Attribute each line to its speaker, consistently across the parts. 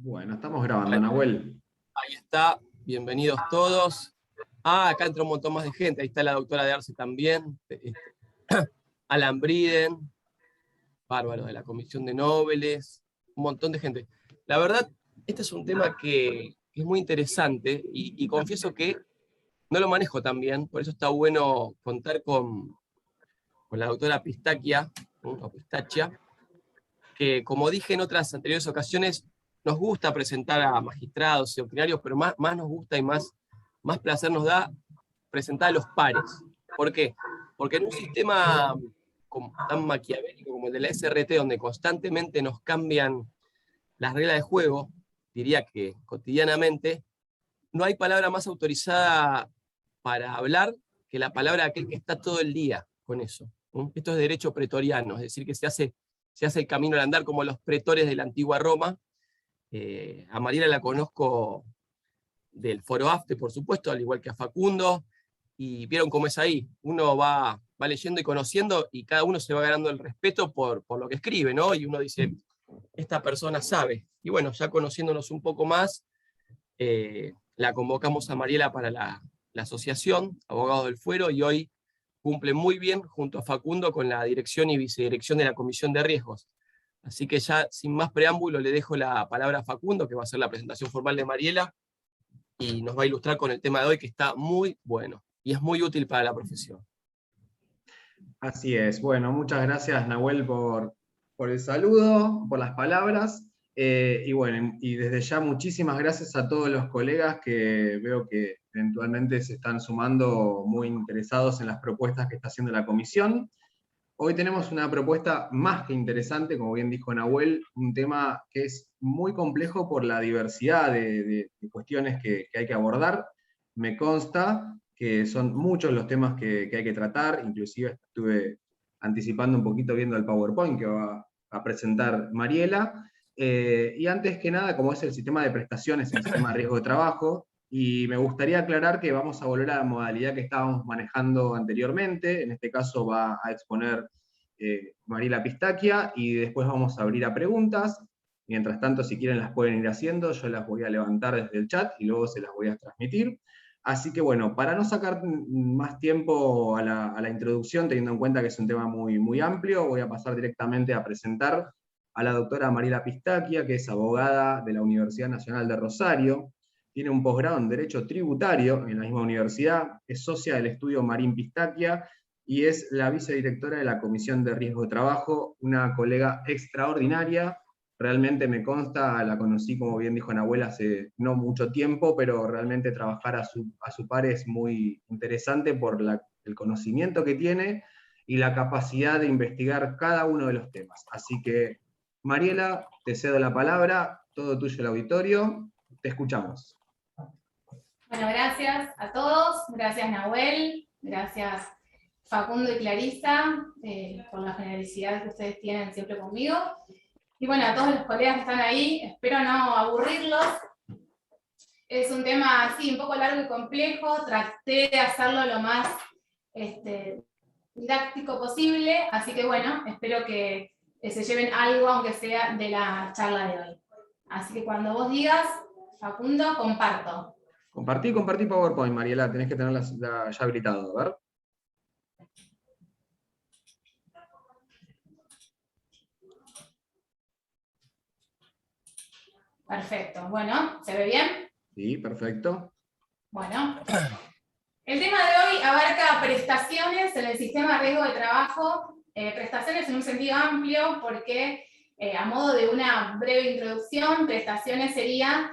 Speaker 1: Bueno, estamos grabando, Nahuel.
Speaker 2: Ahí está, bienvenidos todos. Acá entra un montón más de gente, ahí está la doctora de Arce también, Alan Briden, bárbaro de la Comisión de Nobles, un montón de gente. La verdad, este es un tema que es muy interesante y confieso que no lo manejo tan bien, por eso está bueno contar con la doctora Pistaquia, o Pistachia, que como dije en otras anteriores ocasiones, nos gusta presentar a magistrados y opinarios, pero más nos gusta y más placer nos da presentar a los pares. ¿Por qué? Porque en un sistema tan maquiavélico como el de la SRT, donde constantemente nos cambian las reglas de juego, diría que cotidianamente, no hay palabra más autorizada para hablar que la palabra de aquel que está todo el día con eso. Esto es derecho pretoriano, es decir, que se hace el camino al andar como los pretores de la antigua Roma. A Mariela la conozco del Foro AFTE, por supuesto, al igual que a Facundo, y vieron cómo es ahí. Uno va leyendo y conociendo, y cada uno se va ganando el respeto por lo que escribe, ¿no? Y uno dice, esta persona sabe. Y bueno, ya conociéndonos un poco más, la convocamos a Mariela para la asociación, Abogados del Fuero, y hoy cumple muy bien junto a Facundo con la dirección y vicedirección de la Comisión de Riesgos. Así que ya sin más preámbulo le dejo la palabra a Facundo, que va a hacer la presentación formal de Mariela, y nos va a ilustrar con el tema de hoy, que está muy bueno y es muy útil para la profesión.
Speaker 1: Así es. Bueno, muchas gracias, Nahuel, por el saludo, por las palabras. Y bueno, y desde ya muchísimas gracias a todos los colegas que veo que eventualmente se están sumando muy interesados en las propuestas que está haciendo la comisión. Hoy tenemos una propuesta más que interesante, como bien dijo Nahuel, un tema que es muy complejo por la diversidad de cuestiones que hay que abordar. Me consta que son muchos los temas que hay que tratar, inclusive estuve anticipando un poquito viendo el PowerPoint que va a presentar Mariela. Y antes que nada, como es el sistema de prestaciones, el sistema de riesgo de trabajo, y me gustaría aclarar que vamos a volver a la modalidad que estábamos manejando anteriormente. En este caso va a exponer Mariela Pistaquia y después vamos a abrir a preguntas. Mientras tanto, si quieren las pueden ir haciendo, yo las voy a levantar desde el chat y luego se las voy a transmitir. Así que bueno, para no sacar más tiempo a la introducción, teniendo en cuenta que es un tema muy amplio, voy a pasar directamente a presentar a la doctora Mariela Pistaquia, que es abogada de la Universidad Nacional de Rosario, tiene un posgrado en Derecho Tributario en la misma universidad, es socia del estudio Marín Pistaquia y es la vicedirectora de la Comisión de Riesgo de Trabajo, una colega extraordinaria. Realmente me consta, la conocí, como bien dijo Nahuel, hace no mucho tiempo, pero realmente trabajar a su par es muy interesante por el conocimiento que tiene y la capacidad de investigar cada uno de los temas. Así que, Mariela, te cedo la palabra, todo tuyo el auditorio, te escuchamos.
Speaker 3: Bueno, gracias a todos, gracias Nahuel, gracias Facundo y Clarisa por la generosidad que ustedes tienen siempre conmigo. Y bueno, a todos los colegas que están ahí, espero no aburrirlos. Es un tema así, un poco largo y complejo, traté de hacerlo lo más didáctico posible, así que bueno, espero que se lleven algo, aunque sea de la charla de hoy. Así que cuando vos digas, Facundo, comparto.
Speaker 1: Compartí PowerPoint, Mariela, tenés que tenerla ya habilitado, a ver.
Speaker 3: Perfecto, bueno, ¿se ve bien?
Speaker 1: Sí, perfecto.
Speaker 3: Bueno, el tema de hoy abarca prestaciones en el sistema de riesgo de trabajo, prestaciones en un sentido amplio, porque a modo de una breve introducción, prestaciones serían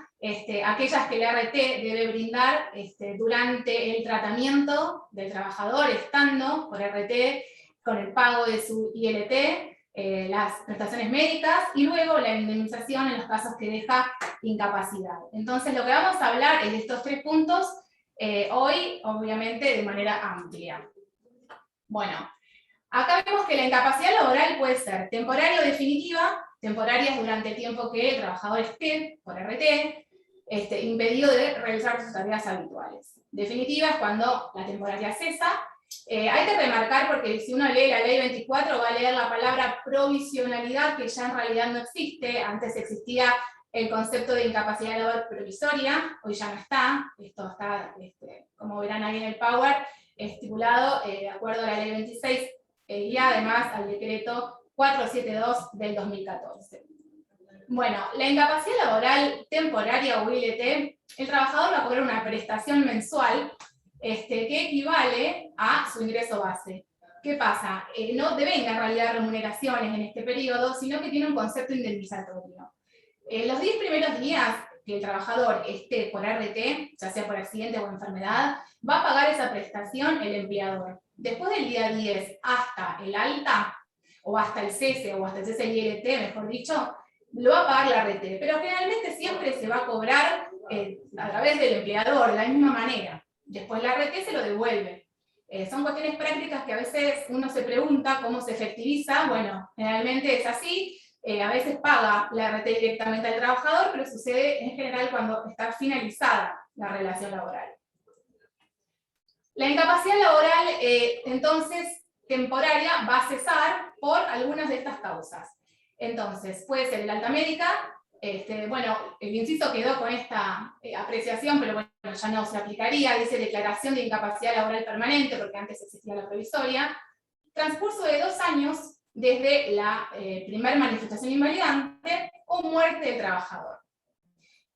Speaker 3: aquellas que el RT debe brindar durante el tratamiento del trabajador, estando por RT con el pago de su ILT, las prestaciones médicas y luego la indemnización en los casos que deja incapacidad. Entonces lo que vamos a hablar es de estos tres puntos hoy, obviamente, de manera amplia. Bueno, acá vemos que la incapacidad laboral puede ser temporaria o definitiva. Temporaria es durante el tiempo que el trabajador esté por RT, impedido de realizar sus tareas habituales. Definitiva es cuando la temporaria cesa. Hay que remarcar, porque si uno lee la ley 24 va a leer la palabra provisionalidad, que ya en realidad no existe. Antes existía el concepto de incapacidad laboral provisoria, hoy ya no está, esto está, como verán ahí en el Power, estipulado de acuerdo a la ley 26 y además al decreto 472 del 2014. Bueno, la incapacidad laboral temporaria o ILT, el trabajador va a cobrar una prestación mensual que equivale a su ingreso base. ¿Qué pasa? No devenga en realidad remuneraciones en este periodo, sino que tiene un concepto indemnizatorio. Los 10 primeros días que el trabajador esté por RT, ya sea por accidente o enfermedad, va a pagar esa prestación el empleador. Después del día 10 hasta el alta, o hasta el cese, o hasta el cese del ILT, mejor dicho, lo va a pagar la RT, pero generalmente siempre se va a cobrar a través del empleador, de la misma manera. Después la RT se lo devuelve. Son cuestiones prácticas que a veces uno se pregunta cómo se efectiviza. Bueno, generalmente es así, a veces paga la RT directamente al trabajador, pero sucede en general cuando está finalizada la relación laboral. La incapacidad laboral, entonces, temporaria, va a cesar por algunas de estas causas. Entonces, puede ser el alta médica, bueno, el inciso quedó con esta apreciación, pero bueno, ya no se aplicaría, dice declaración de incapacidad laboral permanente, porque antes existía la provisoria, transcurso de 2 años desde la primera manifestación invalidante o muerte del trabajador.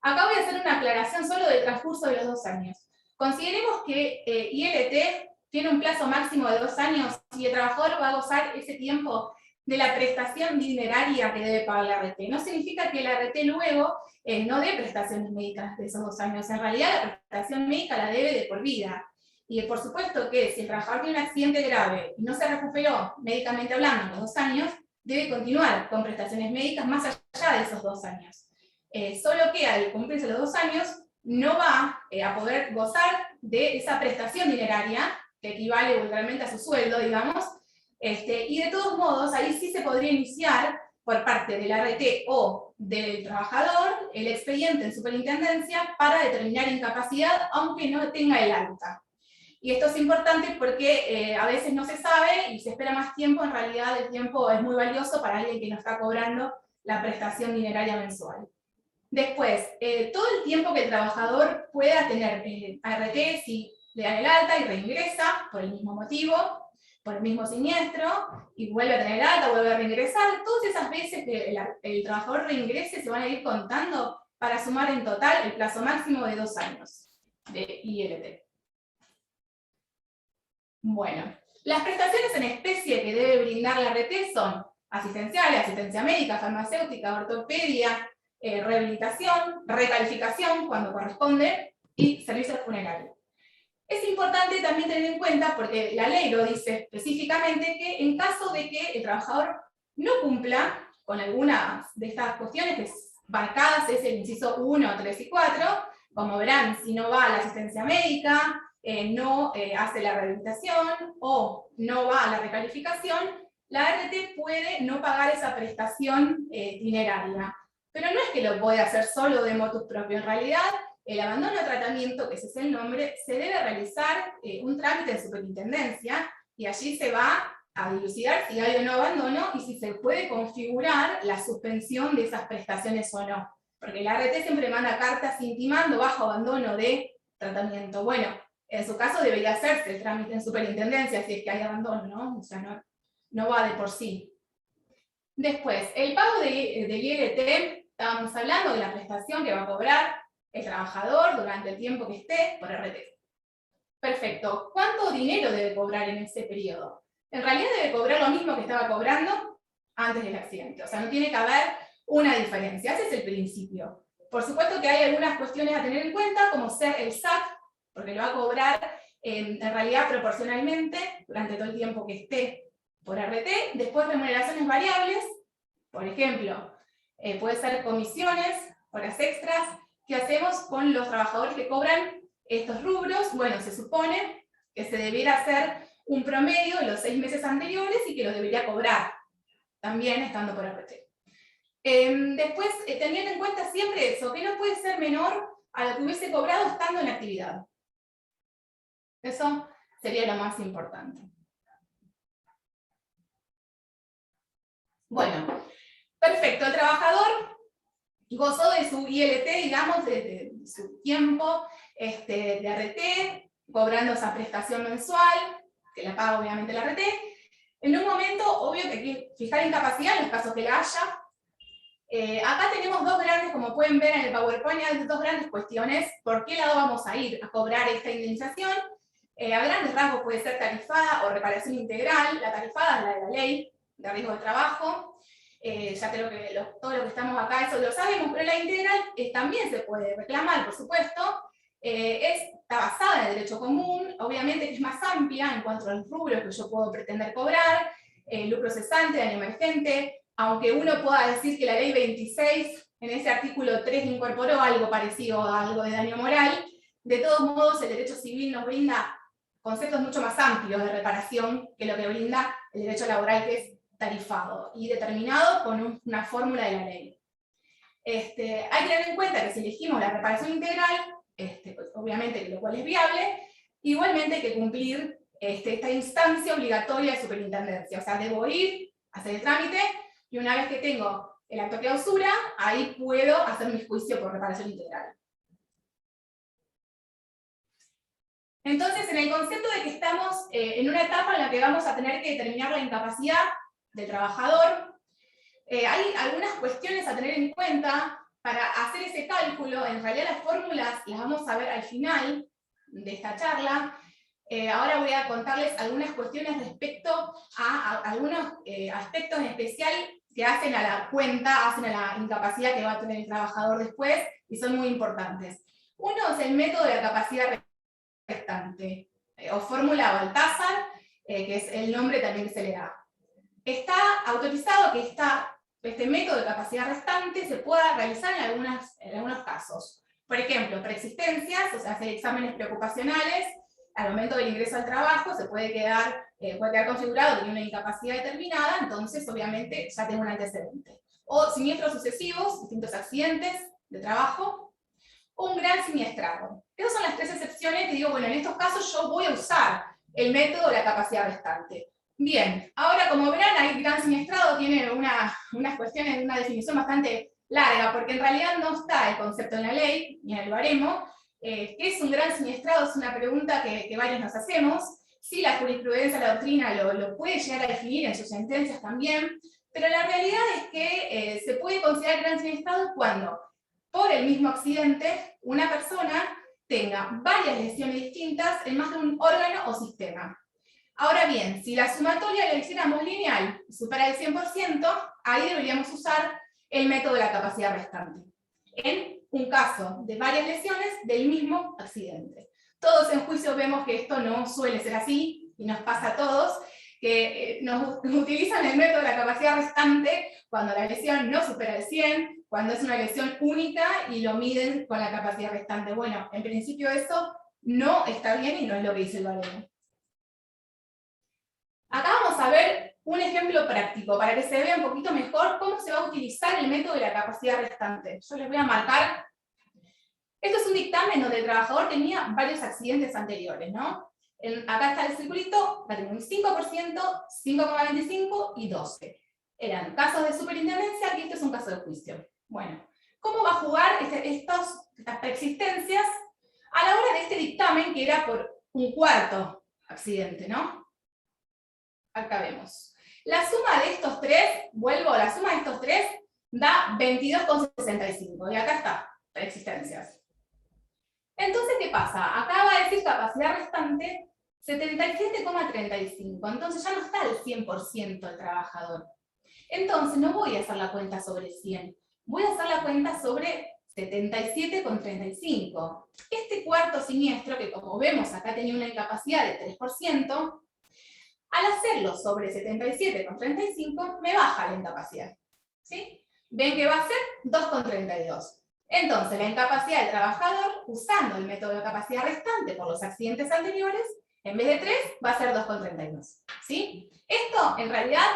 Speaker 3: Acá voy a hacer una aclaración solo del transcurso de los 2 años. Consideremos que ILT tiene un plazo máximo de 2 años y el trabajador va a gozar ese tiempo de la prestación dineraria que debe pagar la RT. No significa que la RT luego no dé prestaciones médicas de esos 2 años. En realidad la prestación médica la debe de por vida. Y por supuesto que si el trabajador tiene un accidente grave y no se recuperó médicamente hablando en los 2 años, debe continuar con prestaciones médicas más allá de esos 2 años. Solo que al cumplirse los 2 años no va a poder gozar de esa prestación dineraria, que equivale vulgarmente a su sueldo, digamos, y de todos modos, ahí sí se podría iniciar por parte de la RT o del trabajador el expediente en superintendencia para determinar incapacidad, aunque no tenga el alta. Y esto es importante porque a veces no se sabe y se espera más tiempo. En realidad el tiempo es muy valioso para alguien que no está cobrando la prestación dineraria mensual. Después, todo el tiempo que el trabajador pueda tener ART, si le dan el alta y reingresa por el mismo motivo, por el mismo siniestro, y vuelve a tener el alta, vuelve a reingresar, todas esas veces que el trabajador reingrese se van a ir contando para sumar en total el plazo máximo de 2 años de ILT. Bueno, las prestaciones en especie que debe brindar la RT son asistenciales, asistencia médica, farmacéutica, ortopedia, rehabilitación, recalificación cuando corresponde, y servicios funerarios. Es importante también tener en cuenta, porque la ley lo dice específicamente, que en caso de que el trabajador no cumpla con algunas de estas cuestiones que marcadas es el inciso 1, 3 y 4, como verán, si no va a la asistencia médica, no hace la rehabilitación o no va a la recalificación, la RT puede no pagar esa prestación dineraria. Pero no es que lo puede hacer solo de motu propio. En realidad, el abandono de tratamiento, que ese es el nombre, se debe realizar un trámite en superintendencia y allí se va a dilucidar si hay o no abandono y si se puede configurar la suspensión de esas prestaciones o no. Porque la RT siempre manda cartas intimando bajo abandono de tratamiento. Bueno, en su caso debería hacerse el trámite en superintendencia si es que hay abandono, ¿no? O sea, no va de por sí. Después, el pago del ILT, estábamos hablando de la prestación que va a cobrar el trabajador durante el tiempo que esté por RT. Perfecto. ¿Cuánto dinero debe cobrar en ese periodo? En realidad debe cobrar lo mismo que estaba cobrando antes del accidente. O sea, no tiene que haber una diferencia. Ese es el principio. Por supuesto que hay algunas cuestiones a tener en cuenta, como ser el SAC, porque lo va a cobrar en realidad proporcionalmente durante todo el tiempo que esté por RT. Después remuneraciones variables, por ejemplo, puede ser comisiones, horas extras. ¿Qué hacemos con los trabajadores que cobran estos rubros? Bueno, se supone que se debiera hacer un promedio de los 6 meses anteriores y que lo debería cobrar, también estando por RT. Después, teniendo en cuenta siempre eso, que no puede ser menor a lo que hubiese cobrado estando en actividad. Eso sería lo más importante. Bueno, perfecto. El trabajador gozó de su ILT, digamos, de su tiempo de RT, cobrando esa prestación mensual, que la paga obviamente la RT. En un momento, obvio que hay que fijar incapacidad en los casos que la haya. Acá tenemos dos grandes, como pueden ver en el PowerPoint, hay dos grandes cuestiones. ¿Por qué lado vamos a ir a cobrar esta indemnización? A grandes rasgos puede ser tarifada o reparación integral. La tarifada es la de la ley de riesgo de trabajo. Ya creo que todo lo que estamos acá, eso lo sabemos, pero la integral también se puede reclamar, por supuesto. Está basada en el derecho común, obviamente que es más amplia en cuanto al rubro que yo puedo pretender cobrar, lucro cesante, daño emergente, aunque uno pueda decir que la ley 26 en ese artículo 3 incorporó algo parecido a algo de daño moral, de todos modos el derecho civil nos brinda conceptos mucho más amplios de reparación que lo que brinda el derecho laboral, que es tarifado y determinado con una fórmula de la ley. Hay que tener en cuenta que si elegimos la reparación integral, pues obviamente lo cual es viable, igualmente hay que cumplir esta instancia obligatoria de superintendencia, o sea, debo ir, hacer el trámite, y una vez que tengo el acto de clausura, ahí puedo hacer mi juicio por reparación integral. Entonces, en el concepto de que estamos en una etapa en la que vamos a tener que determinar la incapacidad del trabajador, hay algunas cuestiones a tener en cuenta para hacer ese cálculo. En realidad las fórmulas las vamos a ver al final de esta charla. Ahora voy a contarles algunas cuestiones respecto a algunos aspectos en especial que hacen a la cuenta, hacen a la incapacidad que va a tener el trabajador después, y son muy importantes. Uno es el método de la capacidad restante, o fórmula Baltázar, que es el nombre también que se le da. Está autorizado que este método de capacidad restante se pueda realizar en algunos casos. Por ejemplo, preexistencias, o sea, hacer exámenes preocupacionales, al momento del ingreso al trabajo se puede quedar configurado que tiene una incapacidad determinada, entonces obviamente ya tengo un antecedente. O siniestros sucesivos, distintos accidentes de trabajo, o un gran siniestrado. Esas son las tres excepciones que digo, bueno, en estos casos yo voy a usar el método de la capacidad restante. Bien, ahora como verán, ahí gran siniestrado tiene unas cuestiones, una definición bastante larga, porque en realidad no está el concepto en la ley, ni en el baremo. ¿Qué es un gran siniestrado? Es una pregunta que varios nos hacemos. Sí, la jurisprudencia, la doctrina lo puede llegar a definir en sus sentencias también, pero la realidad es que se puede considerar gran siniestrado cuando, por el mismo accidente, una persona tenga varias lesiones distintas en más de un órgano o sistema. Ahora bien, si la sumatoria la hiciéramos lineal y supera el 100%, ahí deberíamos usar el método de la capacidad restante, en un caso de varias lesiones del mismo accidente. Todos en juicio vemos que esto no suele ser así, y nos pasa a todos, que nos utilizan el método de la capacidad restante cuando la lesión no supera el 100, cuando es una lesión única y lo miden con la capacidad restante. Bueno, en principio eso no está bien y no es lo que dice el baremo. Acá vamos a ver un ejemplo práctico para que se vea un poquito mejor cómo se va a utilizar el método de la capacidad restante. Yo les voy a marcar. Esto es un dictamen donde el trabajador tenía varios accidentes anteriores, ¿no? Acá está el circulito, acá tengo un 5%, 5,25 y 12. Eran casos de superintendencia y este es un caso de juicio. Bueno, ¿cómo va a jugar estas preexistencias a la hora de este dictamen que era por un cuarto accidente, ¿no? Acá vemos. La suma de estos tres, la suma de estos tres da 22,65. Y acá está, preexistencias. Entonces, ¿qué pasa? Acá va a decir capacidad restante 77,35. Entonces ya no está el 100% el trabajador. Entonces no voy a hacer la cuenta sobre 100. Voy a hacer la cuenta sobre 77,35. Este cuarto siniestro, que como vemos acá tenía una incapacidad de 3%, al hacerlo sobre 77,35 me baja la incapacidad. ¿Sí? Ven que va a ser 2,32. Entonces la incapacidad del trabajador, usando el método de capacidad restante por los accidentes anteriores, en vez de 3 va a ser 2,32. ¿Sí? Esto en realidad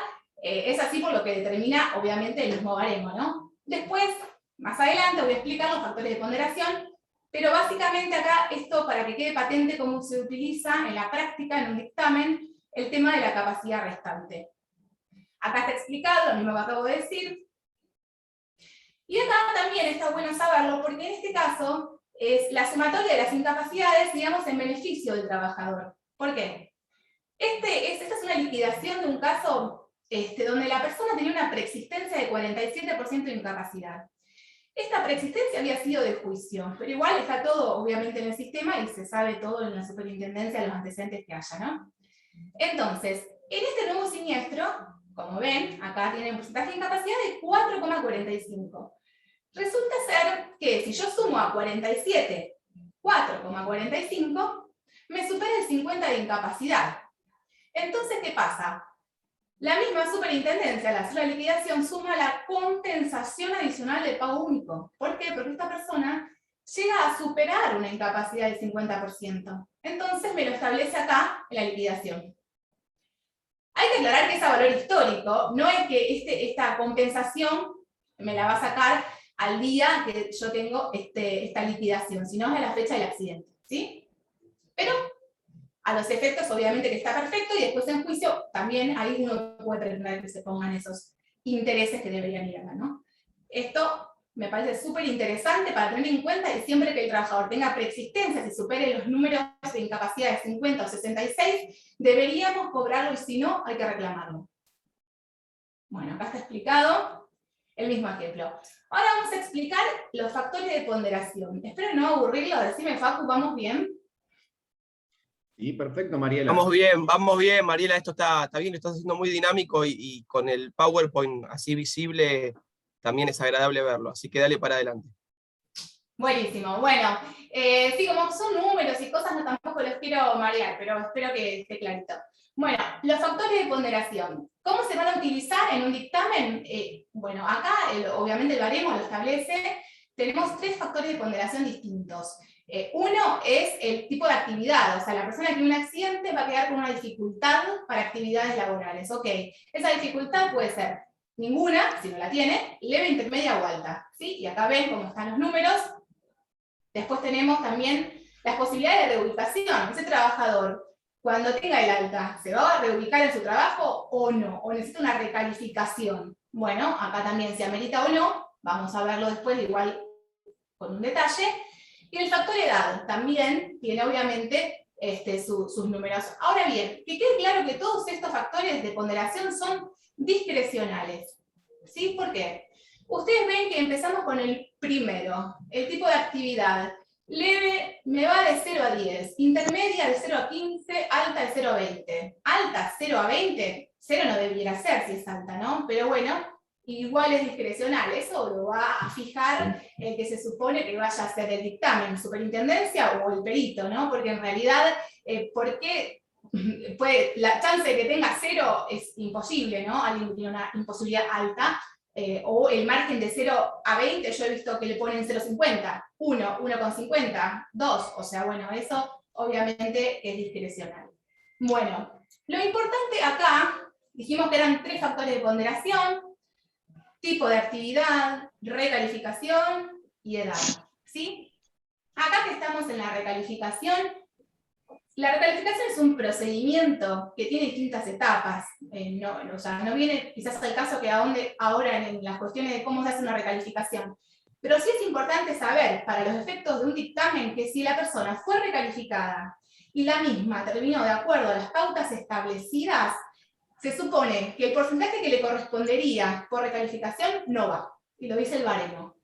Speaker 3: es así por lo que determina obviamente el mismo baremo, ¿no? Después, más adelante voy a explicar los factores de ponderación, pero básicamente acá esto para que quede patente cómo se utiliza en la práctica, en un dictamen, el tema de la capacidad restante. Acá está explicado, lo mismo que acabo de decir. Y acá también está bueno saberlo, porque en este caso es la sumatoria de las incapacidades, digamos, en beneficio del trabajador. ¿Por qué? Esta es una liquidación de un caso donde la persona tenía una preexistencia de 47% de incapacidad. Esta preexistencia había sido de juicio, pero igual está todo obviamente en el sistema y se sabe todo en la superintendencia, los antecedentes que haya, ¿no? Entonces, en este nuevo siniestro, como ven, acá tiene un porcentaje de incapacidad de 4,45. Resulta ser que si yo sumo a 47, 4,45, me supera el 50 de incapacidad. Entonces, ¿qué pasa? La misma superintendencia, al hacer la liquidación, suma la compensación adicional de pago único. ¿Por qué? Porque esta persona llega a superar una incapacidad del 50%. Entonces me lo establece acá en la liquidación. Hay que aclarar que es a valor histórico, no es que esta compensación me la va a sacar al día que yo tengo esta liquidación, sino es a la fecha del accidente, ¿sí? Pero a los efectos obviamente que está perfecto, y después en juicio también ahí uno puede pretender que se pongan esos intereses que deberían ir acá, ¿no? Esto me parece súper interesante para tener en cuenta que siempre que el trabajador tenga preexistencias y supere los números de incapacidad de 50 o 66, deberíamos cobrarlo y si no, hay que reclamarlo. Bueno, acá está explicado el mismo ejemplo. Ahora vamos a explicar los factores de ponderación. Espero no aburrirlo, decime Facu, ¿vamos bien?
Speaker 1: Sí, perfecto, Mariela.
Speaker 2: Vamos bien, Mariela, esto está bien, lo estás haciendo muy dinámico y con el PowerPoint así visible también es agradable verlo, así que dale para adelante.
Speaker 3: Buenísimo, bueno, sí, como son números y cosas, no tampoco los quiero marear, pero espero que esté clarito. Bueno, los factores de ponderación. ¿Cómo se van a utilizar en un dictamen? Bueno, acá obviamente el baremo lo establece. Tenemos 3 factores de ponderación distintos. Uno es el tipo de actividad, o sea, la persona que tiene un accidente va a quedar con una dificultad para actividades laborales. Ok, esa dificultad puede ser ninguna, si no la tiene, leve, intermedia o alta. ¿Sí? Y acá ven cómo están los números. Después tenemos también las posibilidades de reubicación. Ese trabajador, cuando tenga el alta, ¿se va a reubicar en su trabajo o no? ¿O necesita una recalificación? Bueno, acá también se amerita o no, vamos a verlo después igual con un detalle. Y el factor edad también tiene obviamente sus números. Ahora bien, que quede claro que todos estos factores de ponderación son discrecionales. ¿Sí? ¿Por qué? Ustedes ven que empezamos con el primero, el tipo de actividad. Leve me va de 0 a 10, intermedia de 0 a 15, alta de 0 a 20. Alta 0 a 20, 0 no debiera ser si es alta, ¿no? Pero bueno, igual es discrecional, eso lo va a fijar el que se supone que vaya a hacer el dictamen, superintendencia o el perito, ¿no? Porque en realidad, ¿por qué? La chance de que tenga 0 es imposible, ¿no? Alguien tiene una imposibilidad alta. O el margen de 0 a 20, yo he visto que le ponen 0,50, 1, 1,50, 2, o sea, bueno, eso obviamente es discrecional. Bueno, lo importante acá, dijimos que eran 3 factores de ponderación: tipo de actividad, recalificación y edad, ¿sí? Acá que estamos en la recalificación, la recalificación es un procedimiento que tiene distintas etapas. O sea, no viene quizás al caso que ahora en las cuestiones de cómo se hace una recalificación. Pero sí es importante saber, para los efectos de un dictamen, que si la persona fue recalificada y la misma terminó de acuerdo a las pautas establecidas, se supone que el porcentaje que le correspondería por recalificación no va. Y lo dice el baremo.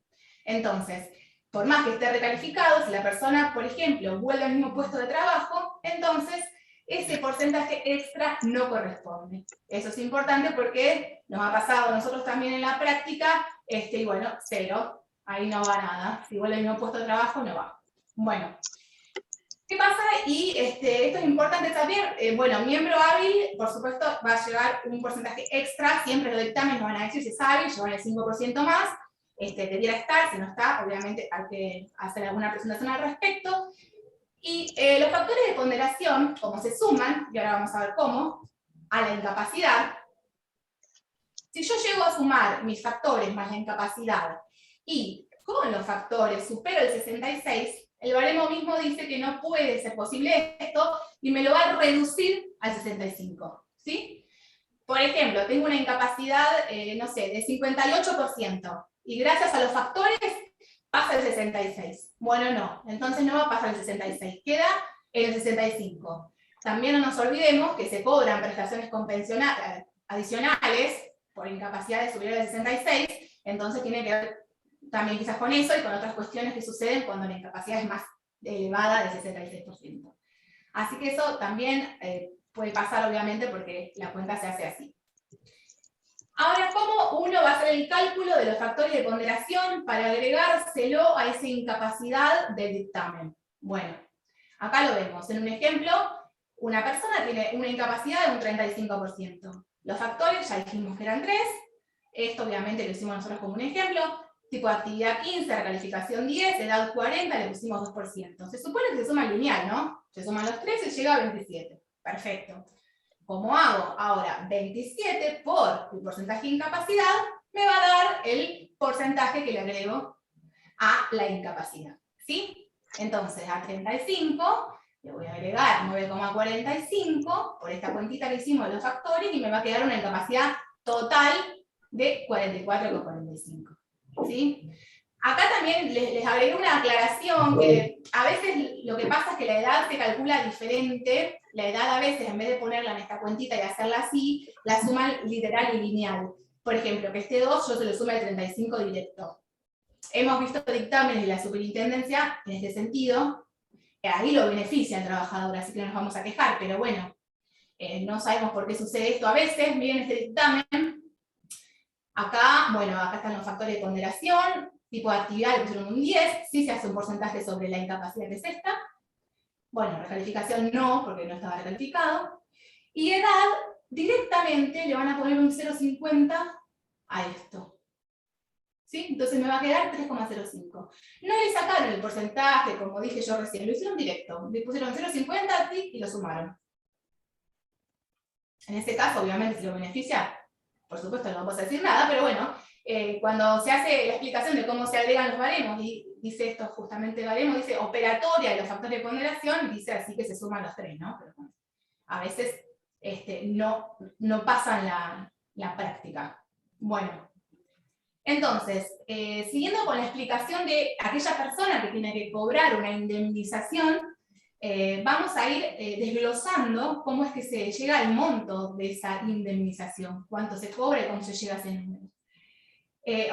Speaker 3: Entonces, por más que esté recalificado, si la persona, por ejemplo, vuelve al mismo puesto de trabajo, entonces ese porcentaje extra no corresponde. Eso es importante porque nos ha pasado a nosotros también en la práctica, y bueno, 0, ahí no va nada. Si vuelve al mismo puesto de trabajo, no va. Bueno, ¿qué pasa? Y esto es importante saber, bueno, miembro hábil, por supuesto, va a llevar un porcentaje extra, siempre los dictámenes nos van a decir si es hábil, llevan el 5% más, debiera estar, si no está, obviamente hay que hacer alguna presentación al respecto. Y los factores de ponderación, como se suman, y ahora vamos a ver cómo, a la incapacidad. Si yo llego a sumar mis factores más la incapacidad, y con los factores supero el 66, el baremo mismo dice que no puede ser posible esto, y me lo va a reducir al 65, ¿sí? Por ejemplo, tengo una incapacidad, no sé, de 58%. y gracias a los factores pasa el 66. Bueno, no, entonces no va a pasar el 66, queda en el 65. También no nos olvidemos que se cobran prestaciones convencionales adicionales por incapacidades superiores al 66, entonces tiene que ver también quizás con eso y con otras cuestiones que suceden cuando la incapacidad es más elevada del 66%. Así que eso también puede pasar, obviamente, porque la cuenta se hace así. Ahora, ¿cómo uno va a hacer el cálculo de los factores de ponderación para agregárselo a esa incapacidad del dictamen? Bueno, acá lo vemos. En un ejemplo, una persona tiene una incapacidad de un 35%. Los factores ya dijimos que eran 3. Esto obviamente lo hicimos nosotros como un ejemplo. Tipo de actividad 15, recalificación 10, edad 40, le pusimos 2%. Se supone que se suma lineal, ¿no? Se suman los 3 y llega a 27. Perfecto. ¿Cómo hago? Ahora, 27 por el porcentaje de incapacidad me va a dar el porcentaje que le agrego a la incapacidad. ¿Sí? Entonces, a 35 le voy a agregar 9,45 por esta cuentita que hicimos de los factores y me va a quedar una incapacidad total de 44,45. ¿Sí? Acá también les agregué una aclaración que a veces lo que pasa es que la edad se calcula diferente. La edad a veces, en vez de ponerla en esta cuentita y hacerla así, la suman literal y lineal. Por ejemplo, que este 2 yo se lo sumo al 35 directo. Hemos visto dictámenes de la superintendencia en este sentido, que ahí lo beneficia al trabajador, así que no nos vamos a quejar, pero bueno, no sabemos por qué sucede esto a veces. Miren este dictamen. Acá, bueno, acá están los factores de ponderación, tipo de actividad le pusieron un 10, sí se hace un porcentaje sobre la incapacidad que es esta. Bueno, recalificación no, porque no estaba recalificado. Y edad, directamente le van a poner un 0,50 a esto. ¿Sí? Entonces me va a quedar 3,05. No le sacaron el porcentaje, como dije yo recién, lo hicieron directo. Le pusieron 0,50 y lo sumaron. En este caso, obviamente, si lo beneficia, por supuesto no vamos a decir nada, pero bueno, cuando se hace la explicación de cómo se agregan los baremos, y dice esto justamente baremo, dice operatoria de los factores de ponderación, dice así que se suman los 3, ¿no? Pero bueno, a veces no pasan la práctica. Bueno, entonces, siguiendo con la explicación de aquella persona que tiene que cobrar una indemnización, vamos a ir desglosando cómo es que se llega al monto de esa indemnización, cuánto se cobra y cómo se llega a ese número.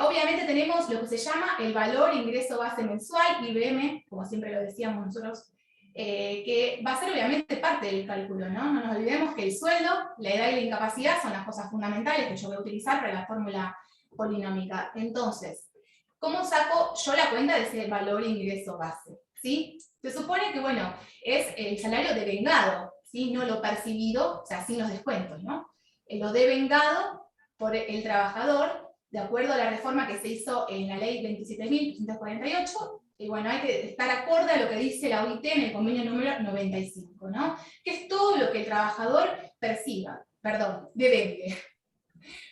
Speaker 3: Obviamente tenemos lo que se llama el valor ingreso base mensual, IBM, como siempre lo decíamos nosotros, que va a ser obviamente parte del cálculo, ¿no? No nos olvidemos que el sueldo, la edad y la incapacidad son las cosas fundamentales que yo voy a utilizar para la fórmula polinómica. Entonces, ¿cómo saco yo la cuenta de ese valor ingreso base? ¿Sí? Se supone que, bueno, es el salario devengado, ¿sí? No lo percibido, o sea, sin los descuentos, ¿no? Lo devengado por el trabajador, de acuerdo a la reforma que se hizo en la ley 27.348, y bueno, hay que estar acorde a lo que dice la OIT en el convenio número 95, ¿no? Que es todo lo que el trabajador perciba, perdón, devengue.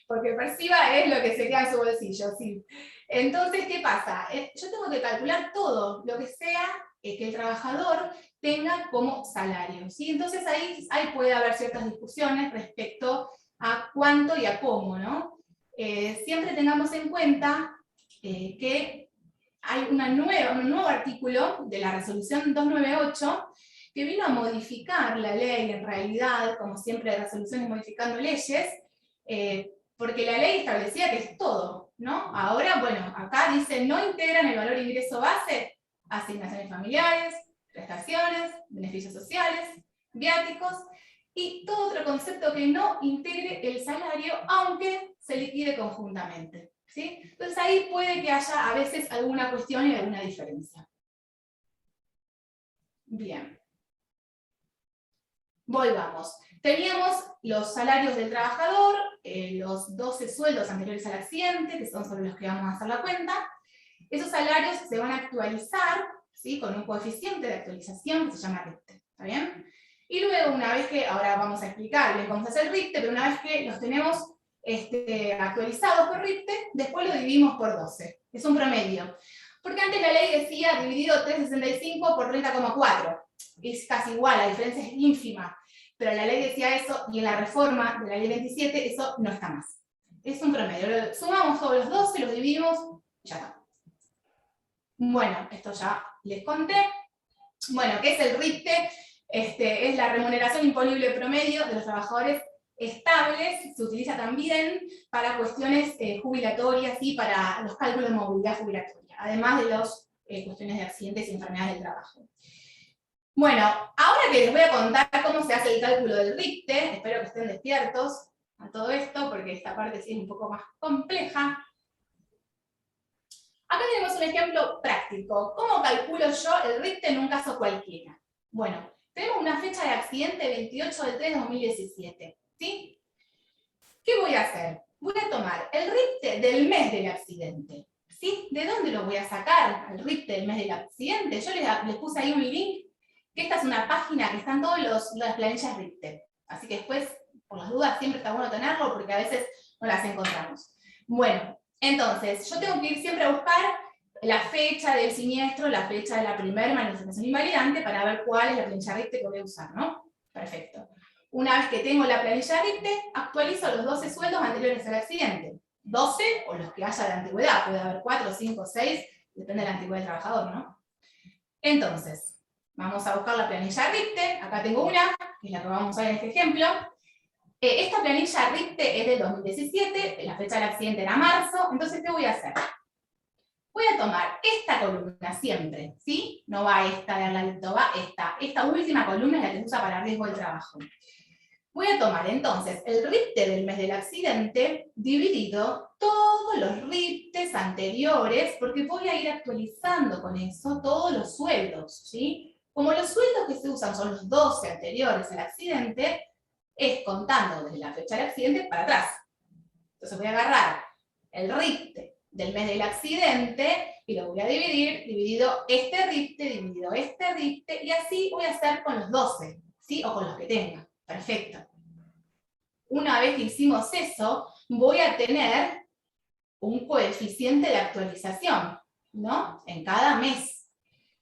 Speaker 3: Porque perciba es lo que se queda en su bolsillo, sí. Entonces, ¿qué pasa? Yo tengo que calcular todo lo que sea que el trabajador tenga como salario, ¿sí? Entonces ahí puede haber ciertas discusiones respecto a cuánto y a cómo, ¿no? Siempre tengamos en cuenta que hay un nuevo artículo de la resolución 298 que vino a modificar la ley, en realidad, como siempre hay resoluciones modificando leyes, porque la ley establecía que es todo, ¿no? Ahora, bueno, acá dice, no integran el valor ingreso base, asignaciones familiares, prestaciones, beneficios sociales, viáticos, y todo otro concepto que no integre el salario, aunque se liquide conjuntamente, ¿sí? Entonces ahí puede que haya a veces alguna cuestión y alguna diferencia. Bien. Volvamos. Teníamos los salarios del trabajador, los 12 sueldos anteriores al accidente, que son sobre los que vamos a hacer la cuenta. Esos salarios se van a actualizar, ¿sí? Con un coeficiente de actualización que se llama RIPTE, ¿está bien? Y luego, una vez que, ahora vamos a explicarles cómo se hace el RIPTE, pero una vez que los tenemos actualizados por RIPTE, después lo dividimos por 12. Es un promedio. Porque antes la ley decía dividido 365 por 30,4. Es casi igual, la diferencia es ínfima. Pero la ley decía eso, y en la reforma de la ley 27 eso no está más. Es un promedio. Sumamos todos los 12, los dividimos ya está. Bueno, esto ya les conté. Bueno, ¿qué es el RIPTE? Es la remuneración imponible promedio de los trabajadores estables. Se utiliza también para cuestiones jubilatorias y para los cálculos de movilidad jubilatoria, además de las cuestiones de accidentes y enfermedades del trabajo. Bueno, ahora que les voy a contar cómo se hace el cálculo del RIPTE, espero que estén despiertos a todo esto, porque esta parte sí es un poco más compleja. Acá tenemos un ejemplo práctico. ¿Cómo calculo yo el RIPTE en un caso cualquiera? Bueno, tenemos una fecha de accidente 28 de 3 de 2017, ¿sí? ¿Qué voy a hacer? Voy a tomar el RIPTE del mes del accidente, ¿sí? ¿De dónde lo voy a sacar, el RIPTE del mes del accidente? Yo les puse ahí un link, que esta es una página que están todas las planillas RIPTE. Así que después, por las dudas, siempre está bueno tenerlo, porque a veces no las encontramos. Bueno, entonces, yo tengo que ir siempre a buscar la fecha del siniestro, la fecha de la primera manifestación invalidante, para ver cuál es la planilla RIPTE que voy a usar, ¿no? Perfecto. Una vez que tengo la planilla RIPTE, actualizo los 12 sueldos anteriores al accidente. 12 o los que haya de antigüedad, puede haber 4, 5, 6, depende de la antigüedad del trabajador, ¿no? Entonces, vamos a buscar la planilla RIPTE, acá tengo una, que es la que vamos a ver en este ejemplo. Esta planilla RIPTE es del 2017, la fecha del accidente era marzo, entonces ¿qué voy a hacer? Voy a tomar esta columna siempre, ¿sí? No va esta de al ladito, va esta. Esta última columna es la que se usa para riesgo del trabajo. Voy a tomar entonces el RIPTE del mes del accidente dividido todos los RIPTEs anteriores, porque voy a ir actualizando con eso todos los sueldos, ¿sí? Como los sueldos que se usan son los 12 anteriores al accidente, es contando desde la fecha del accidente para atrás. Entonces voy a agarrar el RIPTE del mes del accidente y lo voy a dividir, dividido este RIPTE, y así voy a hacer con los 12, ¿sí? O con los que tenga. Perfecto. Una vez que hicimos eso, voy a tener un coeficiente de actualización, ¿no? En cada mes.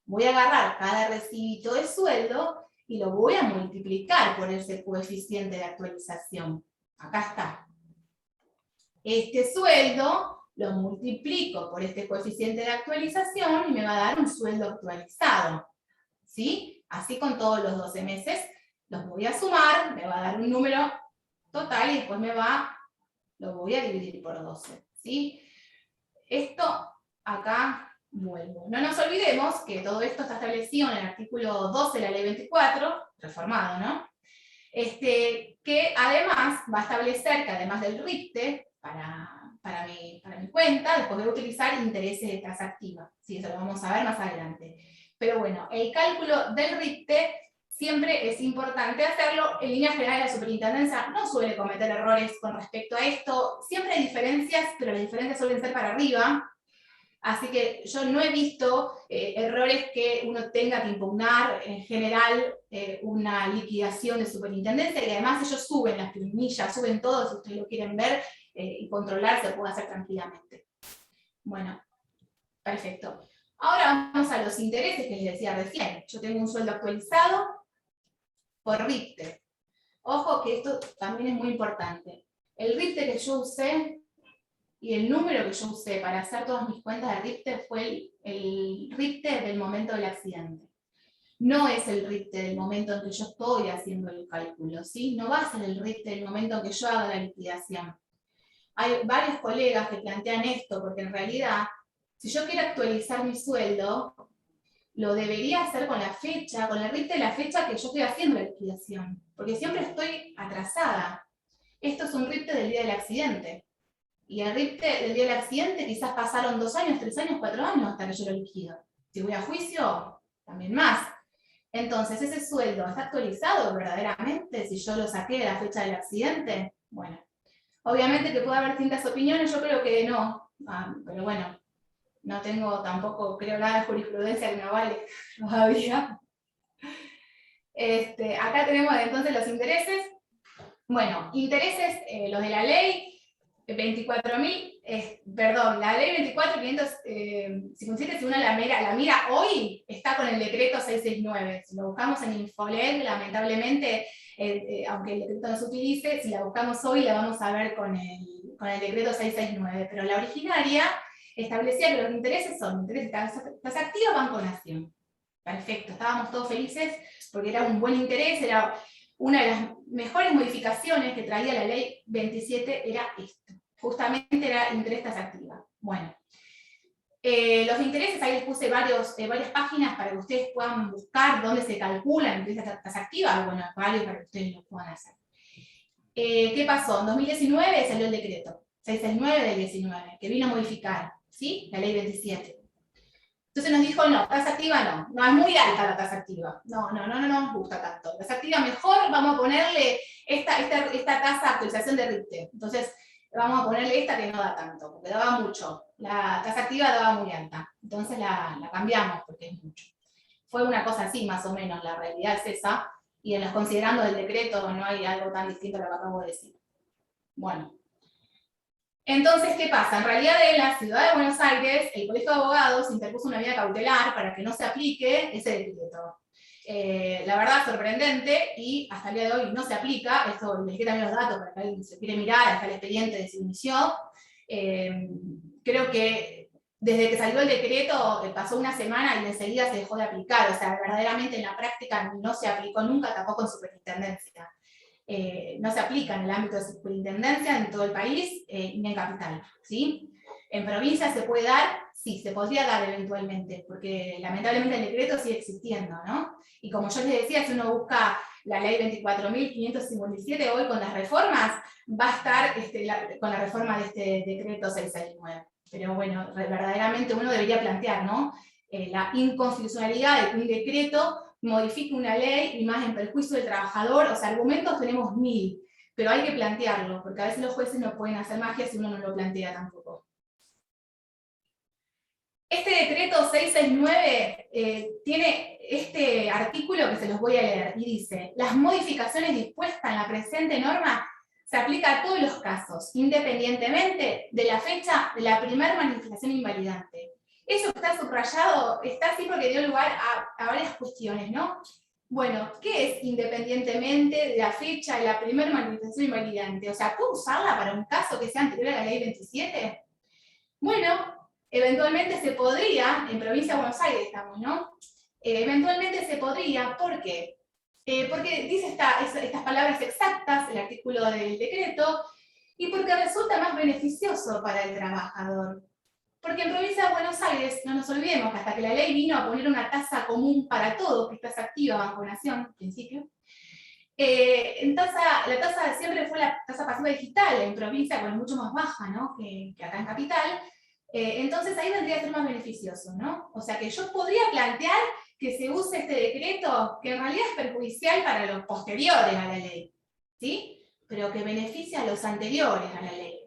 Speaker 3: Voy a agarrar cada recibito de sueldo y lo voy a multiplicar por ese coeficiente de actualización. Acá está. Este sueldo lo multiplico por este coeficiente de actualización y me va a dar un sueldo actualizado, ¿sí? Así con todos los 12 meses, los voy a sumar, me va a dar un número total y después lo voy a dividir por 12, ¿sí? Esto acá vuelvo. No nos olvidemos que todo esto está establecido en el artículo 12 de la ley 24, reformado, ¿no? Que además va a establecer que además del RIPTE, para mi cuenta, después voy a utilizar intereses de tasa activa. Sí, eso lo vamos a ver más adelante. Pero bueno, el cálculo del RIPTE siempre es importante hacerlo. En líneas generales, la superintendencia no suele cometer errores con respecto a esto. Siempre hay diferencias, pero las diferencias suelen ser para arriba. Así que yo no he visto errores que uno tenga que impugnar en general una liquidación de superintendencia, y además ellos suben las planillas, suben todo, si ustedes lo quieren ver y controlar, se puede hacer tranquilamente. Bueno, perfecto. Ahora vamos a los intereses que les decía recién. Yo tengo un sueldo actualizado por RIPTE. Ojo que esto también es muy importante. El RIPTE que yo usé y el número que yo usé para hacer todas mis cuentas de RIPTE fue el RIPTE del momento del accidente. No es el RIPTE del momento en que yo estoy haciendo el cálculo, ¿sí? No va a ser el RIPTE del momento en que yo haga la liquidación. Hay varios colegas que plantean esto, porque en realidad, si yo quiero actualizar mi sueldo, lo debería hacer con la fecha, con el RIPTE de la fecha que yo estoy haciendo la liquidación, porque siempre estoy atrasada. Esto es un RIPTE del día del accidente. Y el RIPTE del día del accidente quizás pasaron 2 años, 3 años, 4 años hasta que yo lo liquido. Si voy a juicio, también más. Entonces, ¿ese sueldo está actualizado verdaderamente si yo lo saqué de la fecha del accidente? Bueno, obviamente que puede haber distintas opiniones, yo creo que no. Pero bueno, no tengo tampoco, creo, nada de jurisprudencia que me avale todavía. Acá tenemos entonces los intereses. Bueno, intereses, los de la ley 24.000, perdón, la ley 24.557, si uno la mira hoy, está con el decreto 669. Si lo buscamos en Infolet, lamentablemente, aunque el decreto no se utilice, si la buscamos hoy la vamos a ver con el decreto 669. Pero la originaria establecía que los intereses son intereses tasa activa, Banco Nación. Perfecto, estábamos todos felices porque era un buen interés, era una de las mejores modificaciones que traía la ley 27, era esto. Justamente era interés tasa activa. Bueno. Los intereses, ahí les puse varias páginas para que ustedes puedan buscar dónde se calcula el interés tasa activa, bueno, varios para que ustedes lo puedan hacer. ¿Qué pasó? En 2019 salió el decreto 669 del 19, que vino a modificar, ¿sí? La ley 27. Entonces nos dijo, no, tasa activa no es muy alta la tasa activa, no nos gusta tanto. Tasa activa mejor, vamos a ponerle esta tasa de actualización de Richter. Entonces, vamos a ponerle esta que no da tanto, porque daba mucho. La tasa activa daba muy alta. Entonces la cambiamos porque es mucho. Fue una cosa así, más o menos, la realidad es esa, y en los considerandos del decreto no hay algo tan distinto a lo que acabo de decir. Bueno. Entonces, ¿qué pasa? En realidad en la ciudad de Buenos Aires, el Colegio de Abogados interpuso una medida cautelar para que no se aplique ese decreto. La verdad, sorprendente, y hasta el día de hoy no se aplica. Esto les dejé también los datos para que alguien se quiere mirar, está el expediente de se inició. Creo que desde que salió el decreto pasó una semana y enseguida se dejó de aplicar. O sea, verdaderamente en la práctica no se aplicó nunca, tampoco en superintendencia. No se aplica en el ámbito de superintendencia en todo el país, ni en capital, ¿sí? En provincia se puede dar, sí, se podría dar eventualmente, porque lamentablemente el decreto sigue existiendo, ¿no? Y como yo les decía, si uno busca la ley 24.557, hoy con las reformas, va a estar con la reforma de este decreto 669. Pero bueno, verdaderamente uno debería plantear, ¿no? La inconstitucionalidad de que un decreto modifique una ley y más en perjuicio del trabajador. O sea, argumentos tenemos 1000, pero hay que plantearlo, porque a veces los jueces no pueden hacer magia si uno no lo plantea tampoco. Este decreto 669 tiene este artículo que se los voy a leer, y dice: las modificaciones dispuestas en la presente norma se aplican a todos los casos, independientemente de la fecha de la primera manifestación invalidante. Eso que está subrayado está así porque dio lugar a varias cuestiones, ¿no? Bueno, ¿qué es independientemente de la fecha de la primera manifestación invalidante? O sea, ¿puedo usarla para un caso que sea anterior a la ley 27? Bueno, eventualmente se podría, en provincia de Buenos Aires estamos, ¿no? Eventualmente se podría, ¿por qué? Porque dice estas palabras exactas, el artículo del decreto, y porque resulta más beneficioso para el trabajador. Porque en provincia de Buenos Aires, no nos olvidemos que hasta que la ley vino a poner una tasa común para todos, que es tasa activa, Banco Nación, en principio, la tasa siempre fue la tasa pasiva digital, en provincia, bueno, mucho más baja, ¿no? que acá en capital. Entonces ahí vendría a ser más beneficioso, ¿no? O sea que yo podría plantear que se use este decreto, que en realidad es perjudicial para los posteriores a la ley, ¿sí? Pero que beneficia a los anteriores a la ley.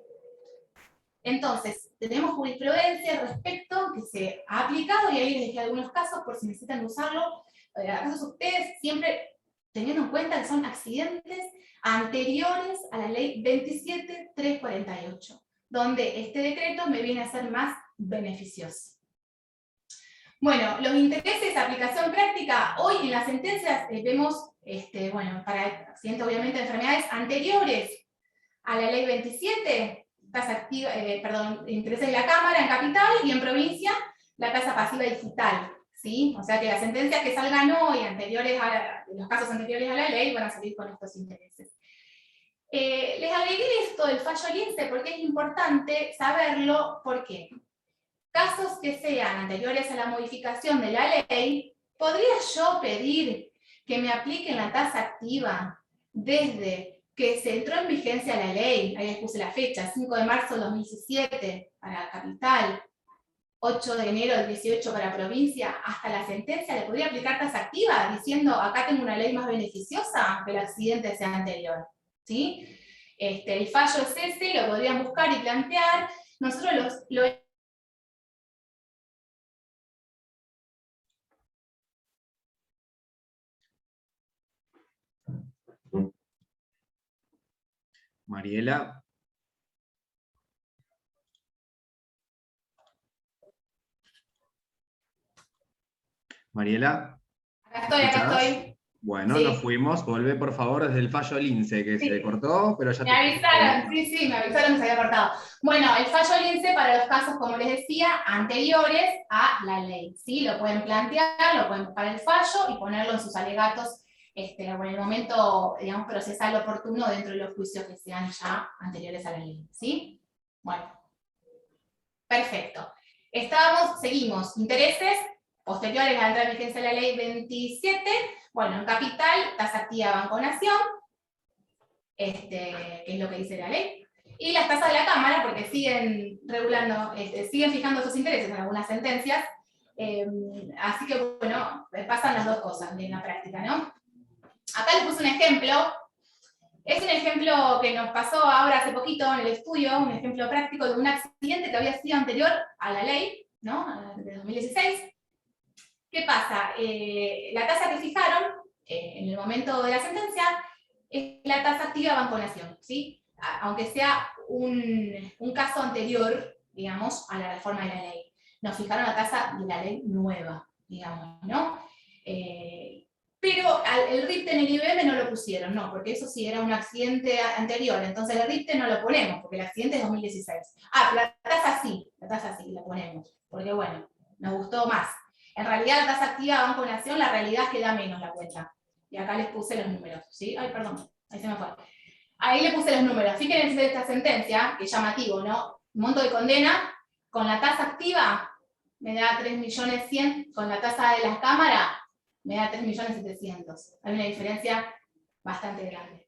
Speaker 3: Entonces, tenemos jurisprudencia al respecto que se ha aplicado, y ahí les dejé algunos casos por si necesitan usarlo. ¿Acaso ustedes siempre teniendo en cuenta que son accidentes anteriores a la ley 27.348, donde este decreto me viene a ser más beneficioso? Bueno, los intereses de aplicación práctica, hoy en las sentencias vemos, bueno, para accidentes obviamente de enfermedades anteriores a la ley 27, tasa activa, intereses de la Cámara en capital, y en provincia la tasa pasiva digital, ¿sí? O sea que las sentencias que salgan hoy, los casos anteriores a la ley, van a salir con estos intereses. Les agregué esto del fallo Lince porque es importante saberlo. ¿Por qué? Casos que sean anteriores a la modificación de la ley, ¿podría yo pedir que me apliquen la tasa activa desde que se entró en vigencia la ley? Ahí les puse la fecha, 5 de marzo de 2017 para capital, 8 de enero del 18 para provincia, hasta la sentencia le podría aplicar tasa activa, diciendo acá tengo una ley más beneficiosa, aunque el accidente sea anterior, ¿sí? El fallo es ese, lo podrían buscar y plantear. Nosotros lo
Speaker 1: Mariela. Mariela.
Speaker 3: Acá estoy.
Speaker 1: Bueno,
Speaker 3: Sí.
Speaker 1: nos fuimos. Volvé, por favor, desde el fallo Lince, que
Speaker 3: Sí.
Speaker 1: se cortó, pero ya
Speaker 3: Me avisaron, sí, me avisaron que se había cortado. Bueno, el fallo Lince para los casos, como les decía, anteriores a la ley. ¿Sí? Lo pueden plantear, lo pueden buscar el fallo y ponerlo en sus alegatos en el momento, digamos, procesal oportuno dentro de los juicios que sean ya anteriores a la ley. ¿Sí? Bueno. Perfecto. Seguimos. Intereses posteriores a la entrada en vigencia de la ley 27. Bueno, en capital, tasa activa Banco Nación, que es lo que dice la ley. Y las tasas de la Cámara, porque siguen regulando, siguen fijando sus intereses en algunas sentencias. Así que, bueno, pasan las dos cosas en la práctica, ¿no? Acá les puse un ejemplo. Es un ejemplo que nos pasó ahora hace poquito en el estudio, un ejemplo práctico de un accidente que había sido anterior a la ley, ¿no? De 2016. ¿Qué pasa? La tasa que fijaron en el momento de la sentencia es la tasa activa Banco Nación, ¿sí? Aunque sea un caso anterior, digamos, a la reforma de la ley. Nos fijaron la tasa de la ley nueva, digamos, ¿no? Pero el RIPTE en el IBM no lo pusieron, no, porque eso sí era un accidente anterior, entonces el RIPTE no lo ponemos, porque el accidente es 2016. Ah, pero la tasa sí la ponemos, porque bueno, nos gustó más. En realidad la tasa activa Banco Nación, la realidad es que da menos la cuenta. Y acá les puse los números, ¿sí? Ay, perdón, ahí se me fue. Ahí le puse los números. Fíjense esta sentencia, que es llamativo, ¿no? Monto de condena, con la tasa activa me da 3.100.000, con la tasa de las cámaras me da 3.700.000. Hay una diferencia bastante grande.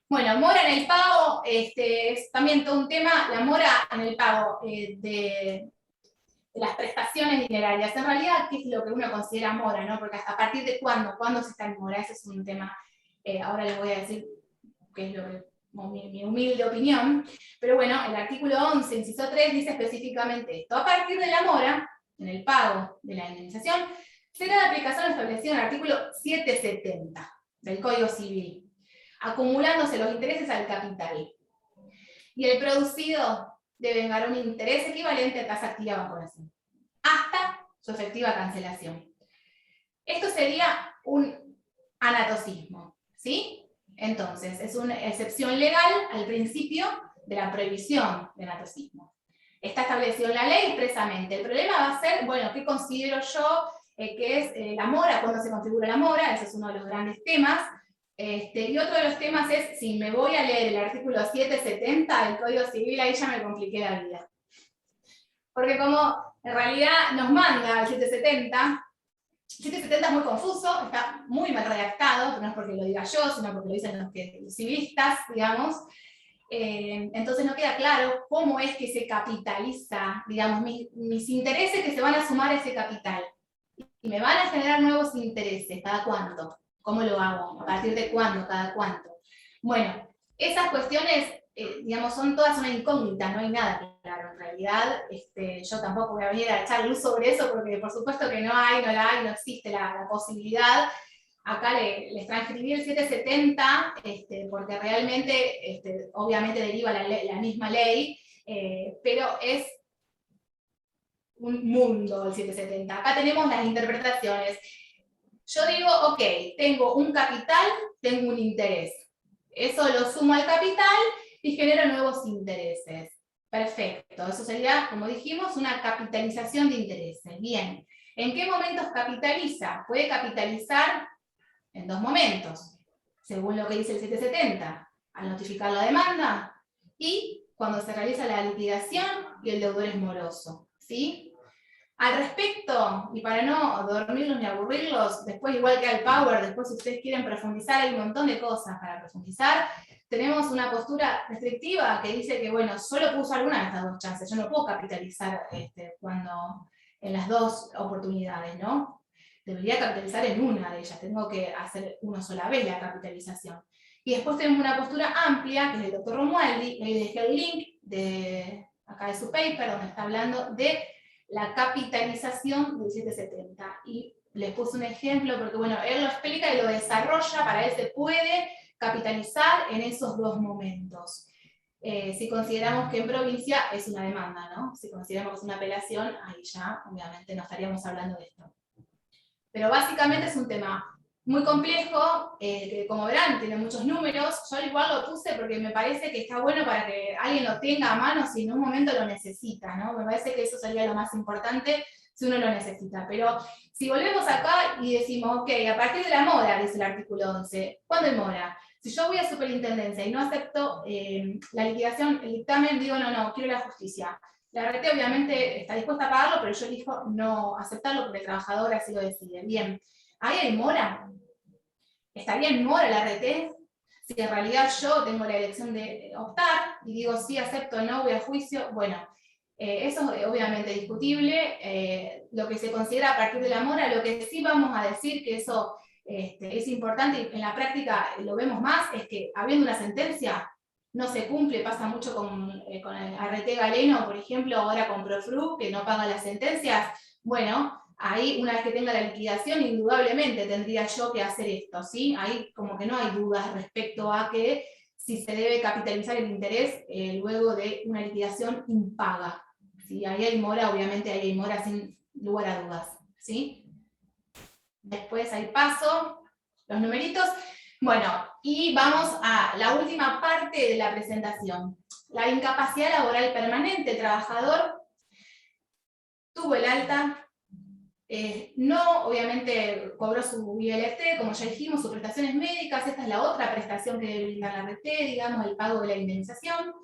Speaker 3: Bueno, mora en el pago, es también todo un tema, la mora en el pago de las prestaciones dinerarias. En realidad, ¿qué es lo que uno considera mora, no? Porque a partir de cuándo se está en mora, ese es un tema, ahora les voy a decir qué es lo que, mi humilde opinión, pero bueno, el artículo 11, inciso 3, dice específicamente esto. A partir de la mora, en el pago de la indemnización, será de aplicación lo establecido en el artículo 770 del Código Civil, acumulándose los intereses al capital. Y el producido debe vengar un interés equivalente a tasa activa Banco Nación, hasta su efectiva cancelación. Esto sería un anatocismo, ¿sí? Entonces, es una excepción legal al principio de la prohibición del anatocismo. Está establecido en la ley expresamente. El problema va a ser, bueno, ¿qué considero yo que es la mora? ¿Cuándo se configura la mora? Ese es uno de los grandes temas. Y otro de los temas es, si me voy a leer el artículo 770 del Código Civil, ahí ya me compliqué la vida. Porque como en realidad nos manda el 770 es muy confuso, está muy mal redactado, pero no es porque lo diga yo, sino porque lo dicen los civilistas, digamos. Entonces no queda claro cómo es que se capitaliza, digamos, mis intereses que se van a sumar a ese capital. Y me van a generar nuevos intereses, ¿cada cuánto? ¿Cómo lo hago? ¿A partir de cuándo? ¿Cada cuánto? Bueno, esas cuestiones, digamos, son todas una incógnita, no hay nada claro. En realidad, yo tampoco voy a venir a echar luz sobre eso, porque por supuesto que no no existe la posibilidad. Acá les transcribí el 770, porque realmente, obviamente deriva la misma ley, pero es un mundo el 770. Acá tenemos las interpretaciones. Yo digo, ok, tengo un capital, tengo un interés. Eso lo sumo al capital y genero nuevos intereses. Perfecto, eso sería, como dijimos, una capitalización de intereses. Bien, ¿en qué momentos capitaliza? Puede capitalizar en dos momentos, según lo que dice el 770, al notificar la demanda y cuando se realiza la liquidación y el deudor es moroso, ¿sí? Al respecto, y para no dormirlos ni aburrirlos, después igual que al Power, después si ustedes quieren profundizar, hay un montón de cosas para profundizar. Tenemos una postura restrictiva que dice que, bueno, solo puedo usar una de estas dos chances, yo no puedo capitalizar en las dos oportunidades, ¿no? Debería capitalizar en una de ellas, tengo que hacer una sola vez la capitalización. Y después tenemos una postura amplia, que es del doctor Romualdi, le dejé el link acá de su paper, donde está hablando de la capitalización del 770. Y les puse un ejemplo, porque bueno, él lo explica y lo desarrolla, para él se puede capitalizar en esos dos momentos. Si consideramos que en provincia es una demanda, ¿no? Si consideramos que es una apelación, ahí ya, obviamente, no estaríamos hablando de esto. Pero básicamente es un tema muy complejo, que como verán tiene muchos números. Yo igual lo puse porque me parece que está bueno para que alguien lo tenga a mano si en un momento lo necesita, ¿no? Me parece que eso sería lo más importante si uno lo necesita. Pero si volvemos acá y decimos, ok, a partir de la mora, dice el artículo 11, ¿cuándo hay mora? Si yo voy a superintendencia y no acepto la liquidación, el dictamen, digo, no, quiero la justicia. La RT obviamente está dispuesta a pagarlo, pero yo elijo no aceptarlo porque el trabajador así lo decide. Bien, ¿ahí hay mora? ¿Estaría en mora la RT? Si en realidad yo tengo la elección de optar y digo sí, acepto, no, voy a juicio, bueno, eso es obviamente discutible. Lo que se considera a partir de la mora, lo que sí vamos a decir que eso es importante y en la práctica lo vemos más, es que habiendo una sentencia no se cumple, pasa mucho con el RT Galeno, por ejemplo, ahora con Profru, que no paga las sentencias. Bueno, ahí una vez que tenga la liquidación, indudablemente tendría yo que hacer esto, ¿sí? Ahí como que no hay dudas respecto a que si se debe capitalizar el interés luego de una liquidación impaga. ¿Sí? Ahí hay mora, obviamente ahí hay mora sin lugar a dudas, ¿sí? Después ahí paso los numeritos. Bueno, y vamos a la última parte de la presentación. La incapacidad laboral permanente. El trabajador tuvo el alta, no, obviamente cobró su ILT, como ya dijimos, sus prestaciones médicas, esta es la otra prestación que debe brindar la RT, digamos, el pago de la indemnización.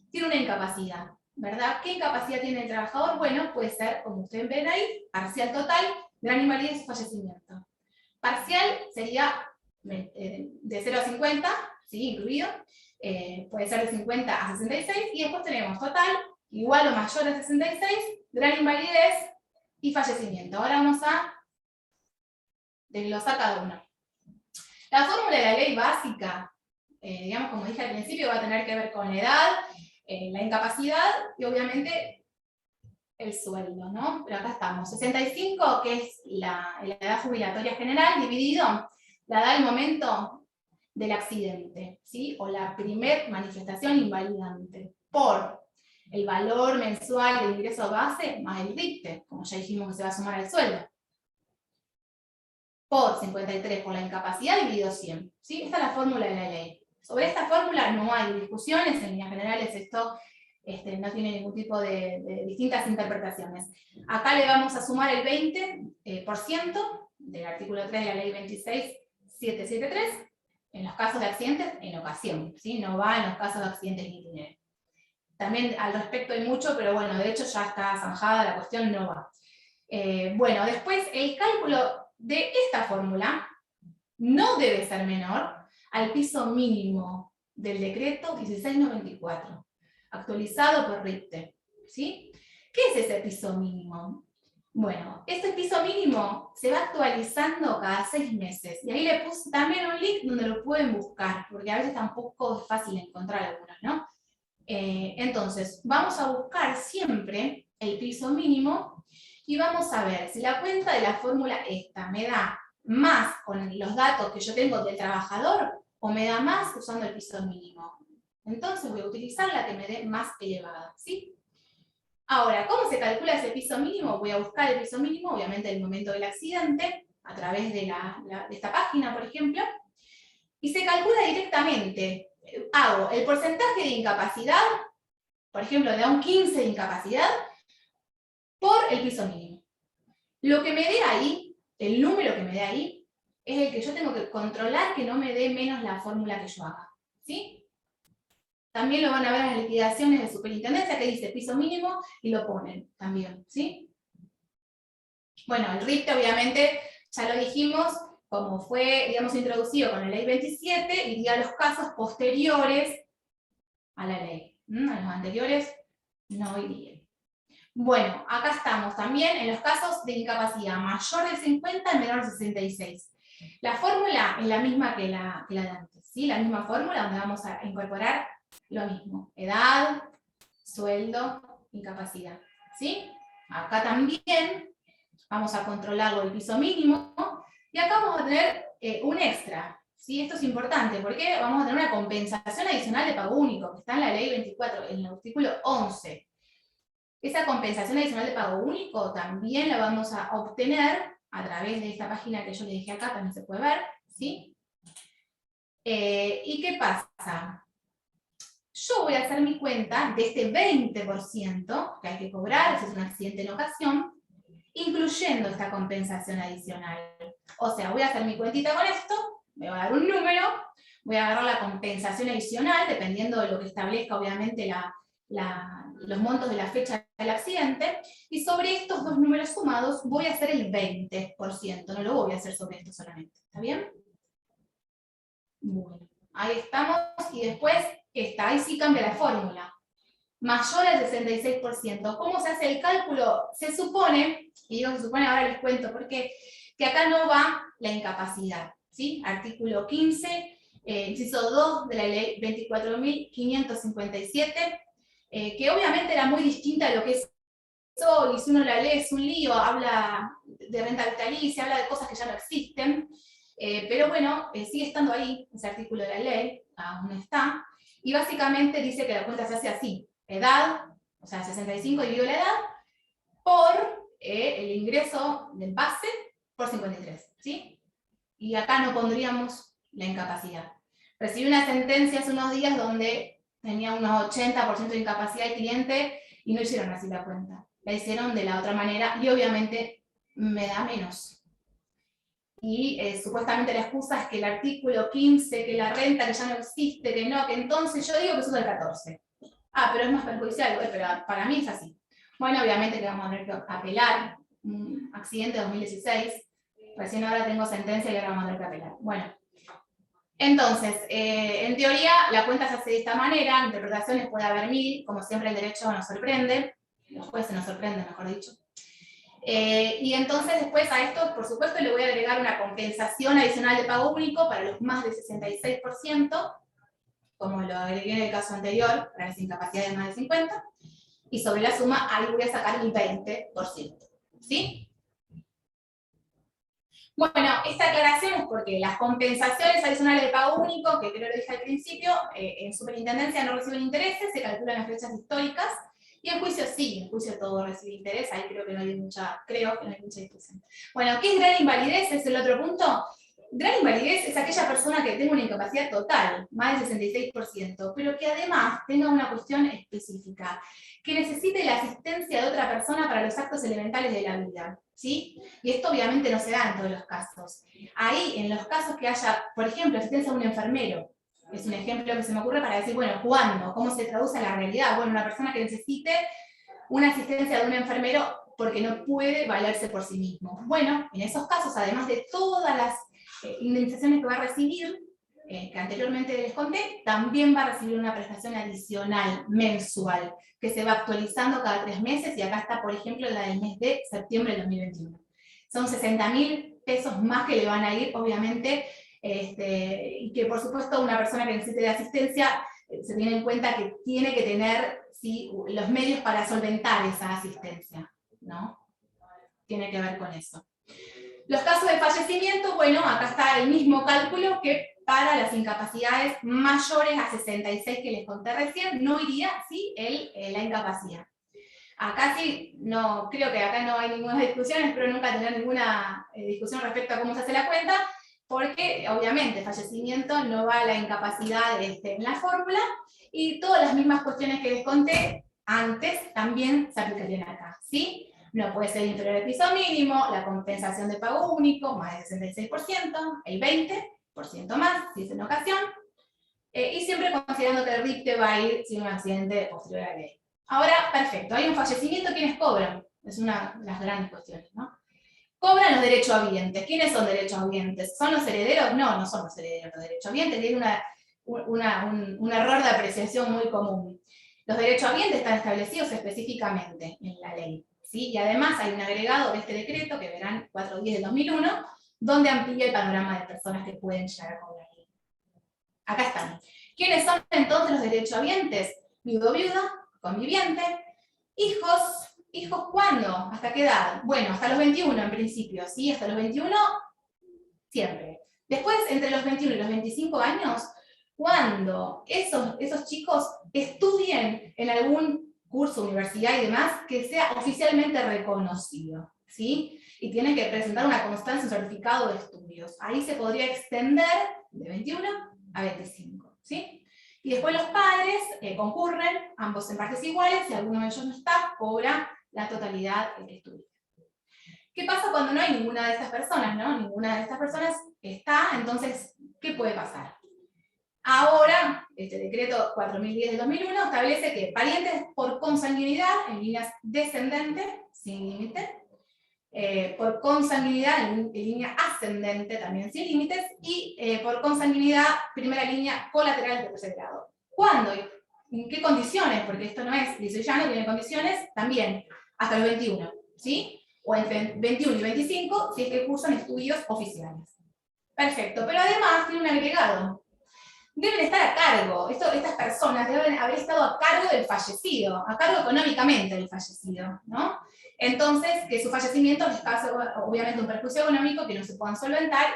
Speaker 3: Tiene una incapacidad, ¿verdad? ¿Qué incapacidad tiene el trabajador? Bueno, puede ser, como ustedes ven ahí, parcial total, gran invalidez y fallecimiento. Parcial sería de 0 a 50, ¿sí? Incluido, puede ser de 50 a 66, y después tenemos total, igual o mayor a 66, gran invalidez y fallecimiento. Ahora vamos a desglosar cada uno. La fórmula de la ley básica, digamos, como dije al principio, va a tener que ver con la edad, la incapacidad y obviamente el sueldo, ¿no? Pero acá estamos, 65, que es la edad jubilatoria general, dividido la edad al momento del accidente, ¿sí? O la primer manifestación invalidante, por el valor mensual del ingreso base más el RIPTE, como ya dijimos que se va a sumar al sueldo, por 53 por la incapacidad dividido 100. ¿Sí? Esta es la fórmula de la ley. Sobre esta fórmula no hay discusiones, en líneas generales esto no tiene ningún tipo de distintas interpretaciones. Acá le vamos a sumar el 20% del artículo 3 de la ley 26773, en los casos de accidentes en ocasión, ¿sí? No va en los casos de accidentes en itinerario. También al respecto hay mucho, pero bueno, de hecho ya está zanjada la cuestión, no va. Bueno, después el cálculo de esta fórmula no debe ser menor al piso mínimo del decreto 1694, actualizado por RIPTE, ¿sí? ¿Qué es ese piso mínimo? Bueno, este piso mínimo se va actualizando cada 6 meses, y ahí le puse también un link donde lo pueden buscar, porque a veces tampoco es fácil encontrar algunos, ¿no? Entonces, vamos a buscar siempre el piso mínimo, y vamos a ver si la cuenta de la fórmula esta me da más con los datos que yo tengo del trabajador, o me da más usando el piso mínimo. Entonces voy a utilizar la que me dé más elevada, ¿sí? Ahora, ¿cómo se calcula ese piso mínimo? Voy a buscar el piso mínimo, obviamente en el momento del accidente, a través de esta página, por ejemplo, y se calcula directamente. Hago el porcentaje de incapacidad, por ejemplo, le da un 15 de incapacidad, por el piso mínimo. Lo que me dé ahí, el número que me dé ahí, es el que yo tengo que controlar que no me dé menos la fórmula que yo haga, ¿sí? También lo van a ver en las liquidaciones de superintendencia que dice piso mínimo y lo ponen también, ¿sí? Bueno, el RIPTE obviamente, ya lo dijimos, como fue, digamos, introducido con la ley 27, iría a los casos posteriores a la ley. A los anteriores no iría. Bueno, acá estamos también en los casos de incapacidad mayor de 50 y menor de 66. La fórmula es la misma que la de antes, ¿sí? La misma fórmula donde vamos a incorporar lo mismo, edad, sueldo, incapacidad, ¿sí? Acá también vamos a controlarlo el piso mínimo, y acá vamos a tener un extra, ¿sí? Esto es importante porque vamos a tener una compensación adicional de pago único, que está en la ley 24, en el artículo 11. Esa compensación adicional de pago único también la vamos a obtener a través de esta página que yo le dejé acá, también se puede ver, ¿sí? ¿Y qué pasa? Yo voy a hacer mi cuenta de este 20% que hay que cobrar, si es un accidente en ocasión, incluyendo esta compensación adicional. O sea, voy a hacer mi cuentita con esto, me va a dar un número, voy a agarrar la compensación adicional, dependiendo de lo que establezca, obviamente, los montos de la fecha del accidente, y sobre estos dos números sumados voy a hacer el 20%, no lo voy a hacer sobre esto solamente. ¿Está bien? Bueno, ahí estamos, y después ahí sí cambia la fórmula. Mayor al 66%. ¿Cómo se hace el cálculo? Se supone, y digo se supone, ahora les cuento por qué, que acá no va la incapacidad, ¿sí? Artículo 15, inciso 2 de la ley 24.557, que obviamente era muy distinta a lo que es hoy, y si uno la lee es un lío, habla de renta vitalicia, habla de cosas que ya no existen, pero bueno, sigue estando ahí, ese artículo de la ley, aún está, y básicamente dice que la cuenta se hace así: edad, o sea, 65 dividido la edad, por el ingreso del base por 53, ¿sí? Y acá no pondríamos la incapacidad. Recibí una sentencia hace unos días donde tenía unos 80% de incapacidad el cliente y no hicieron así la cuenta. La hicieron de la otra manera y obviamente me da menos. Y supuestamente la excusa es que el artículo 15, que la renta que ya no existe, que no, que entonces yo digo que eso es el 14. Ah, pero es más perjudicial, pero para mí es así. Bueno, obviamente que vamos a tener que apelar, un accidente de 2016, recién ahora tengo sentencia y ahora vamos a tener que apelar. Bueno, entonces, en teoría la cuenta se hace de esta manera, interpretaciones puede haber 1000, como siempre el derecho nos sorprende, los jueces nos sorprenden, mejor dicho. Y entonces después a esto, por supuesto, le voy a agregar una compensación adicional de pago único para los más del 66%, como lo agregué en el caso anterior, para las incapacidades de más de 50, y sobre la suma ahí voy a sacar el 20%, ¿sí? Bueno, esta aclaración es porque las compensaciones adicionales de pago único, que creo lo dije al principio, en superintendencia no reciben intereses, se calculan las fechas históricas, y en juicio sí, en juicio todo recibe interés, ahí creo que no hay mucha discusión. Bueno, ¿qué es gran invalidez? Es el otro punto. Gran invalidez es aquella persona que tenga una incapacidad total, más del 66%, pero que además tenga una cuestión específica, que necesite la asistencia de otra persona para los actos elementales de la vida, ¿sí? Y esto obviamente no se da en todos los casos. Ahí, en los casos que haya, por ejemplo, asistencia a un enfermero, es un ejemplo que se me ocurre para decir, bueno, ¿cuándo? ¿Cómo se traduce a la realidad? Bueno, una persona que necesite una asistencia de un enfermero porque no puede valerse por sí mismo. Bueno, en esos casos, además de todas las indemnizaciones que va a recibir, que anteriormente les conté, también va a recibir una prestación adicional mensual, que se va actualizando cada 3 meses, y acá está, por ejemplo, la del mes de septiembre del 2021. Son 60.000 pesos más que le van a ir, obviamente, y que por supuesto una persona que necesite de asistencia, se tiene en cuenta que tiene que tener, ¿sí?, los medios para solventar esa asistencia, ¿no? Tiene que ver con eso. Los casos de fallecimiento, bueno, acá está el mismo cálculo que para las incapacidades mayores a 66 que les conté recién, no iría, ¿sí?, la incapacidad. Acá sí, no, creo que acá no hay ninguna discusión, espero nunca tener ninguna discusión respecto a cómo se hace la cuenta, porque obviamente fallecimiento no va a la incapacidad en la fórmula, y todas las mismas cuestiones que les conté antes también se aplicarían acá, ¿sí? No puede ser inferior al piso mínimo, la compensación de pago único, más del 66%, el 20% más, si es en ocasión, y siempre considerando que el RIPTE va a ir sin un accidente posterior a la ley. Ahora, perfecto, hay un fallecimiento, ¿quiénes cobran? Es una de las grandes cuestiones, ¿no? Cobran los derechohabientes. ¿Quiénes son derechohabientes? ¿Son los herederos? No, no son los herederos los derechohabientes, tienen un error de apreciación muy común. Los derechohabientes están establecidos específicamente en la ley, ¿sí? Y además hay un agregado de este decreto, que verán 410 del 2001, donde amplía el panorama de personas que pueden llegar a cobrar. Acá están. ¿Quiénes son entonces los derechohabientes? Viudo, viuda, conviviente, hijos. ¿Hijos cuándo? ¿Hasta qué edad? Bueno, hasta los 21 en principio, ¿sí? Hasta los 21, siempre. Después, entre los 21 y los 25 años, cuando esos chicos estudien en algún curso, universidad y demás, que sea oficialmente reconocido, ¿sí? Y tienen que presentar una constancia, un certificado de estudios. Ahí se podría extender de 21 a 25, ¿sí? Y después los padres concurren, ambos en partes iguales, si alguno de ellos no está, cobra la totalidad del estudio. ¿Qué pasa cuando no hay ninguna de estas personas, no? Ninguna de estas personas está, entonces, ¿qué puede pasar? Ahora, este decreto 4010 del 2001 establece que parientes por consanguinidad en líneas descendentes, sin límite, por consanguinidad en línea ascendente, también sin límites, y por consanguinidad, primera línea colateral de tercer grado. ¿Cuándo? ¿En qué condiciones? Porque esto no es lisellano, tiene condiciones también, hasta los 21, ¿sí? O entre 21 y 25, si es que cursan estudios oficiales. Perfecto, pero además tiene un agregado. Deben estar a cargo, estas personas deben haber estado a cargo del fallecido, a cargo económicamente del fallecido, ¿no? Entonces, que su fallecimiento les cause obviamente un perjuicio económico que no se puedan solventar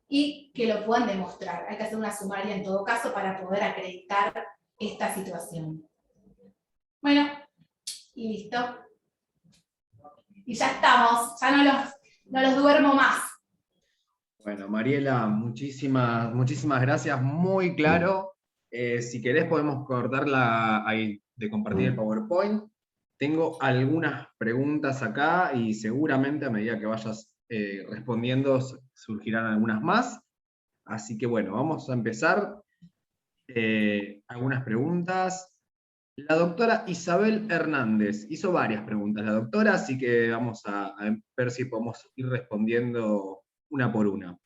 Speaker 3: y que lo puedan demostrar. Hay que hacer una sumaria en todo caso para poder acreditar esta situación. Bueno, y listo. Y ya estamos, ya no los duermo más.
Speaker 1: Bueno, Mariela, muchísimas gracias, muy claro. Si querés podemos cortarla ahí de compartir el PowerPoint. Tengo algunas preguntas acá y seguramente a medida que vayas respondiendo surgirán algunas más. Así que bueno, vamos a empezar. Algunas preguntas. La doctora Isabel Hernández hizo varias preguntas, la doctora, así que vamos a ver si podemos ir respondiendo una por una.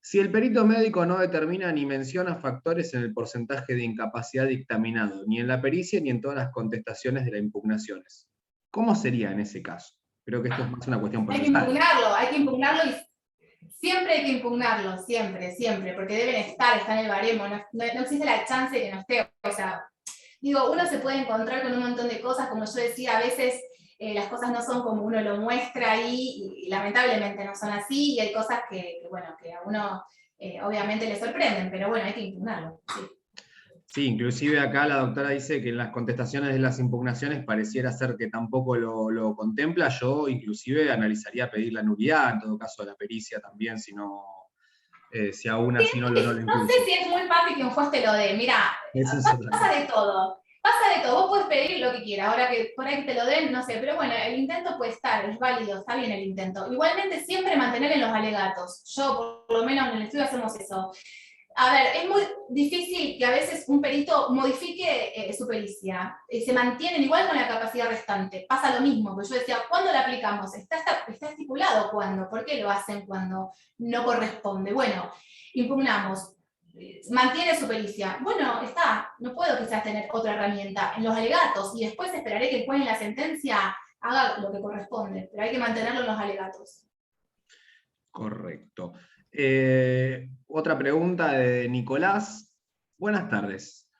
Speaker 1: Si el perito médico no determina ni menciona factores en el porcentaje de incapacidad dictaminado, ni en la pericia ni en todas las contestaciones de las impugnaciones, ¿cómo sería en ese caso? Creo que esto es más una cuestión procesal.
Speaker 3: Hay que impugnarlo y siempre hay que impugnarlo, siempre, porque deben está en el baremo, no existe la chance de que no esté, o sea, digo, uno se puede encontrar con un montón de cosas, como yo decía, a veces las cosas no son como uno lo muestra ahí, y lamentablemente no son así, y hay cosas que a uno obviamente le sorprenden, pero bueno, hay que impugnarlo. Sí.
Speaker 1: Sí, inclusive acá la doctora dice que en las contestaciones de las impugnaciones pareciera ser que tampoco lo contempla. Yo inclusive analizaría pedir la nulidad, en todo caso de la pericia también, si aún así no lo incluye.
Speaker 3: No sé si es muy fácil que un juez te lo dé. Mira, pasa de todo. Vos puedes pedir lo que quieras, ahora que por ahí te lo den, no sé, pero bueno, el intento puede estar, es válido, está bien el intento. Igualmente siempre mantener en los alegatos. Yo, por lo menos en el estudio hacemos eso. A ver, es muy difícil que a veces un perito modifique su pericia, se mantienen igual con la capacidad restante. Pasa lo mismo, porque yo decía, ¿cuándo la aplicamos? Está estipulado cuándo, ¿por qué lo hacen cuando no corresponde? Bueno, impugnamos, mantiene su pericia. Bueno, está, no puedo quizás tener otra herramienta en los alegatos y después esperaré que el juez en la sentencia haga lo que corresponde, pero hay que mantenerlo en los alegatos.
Speaker 1: Correcto. Otra pregunta de Nicolás. Buenas tardes.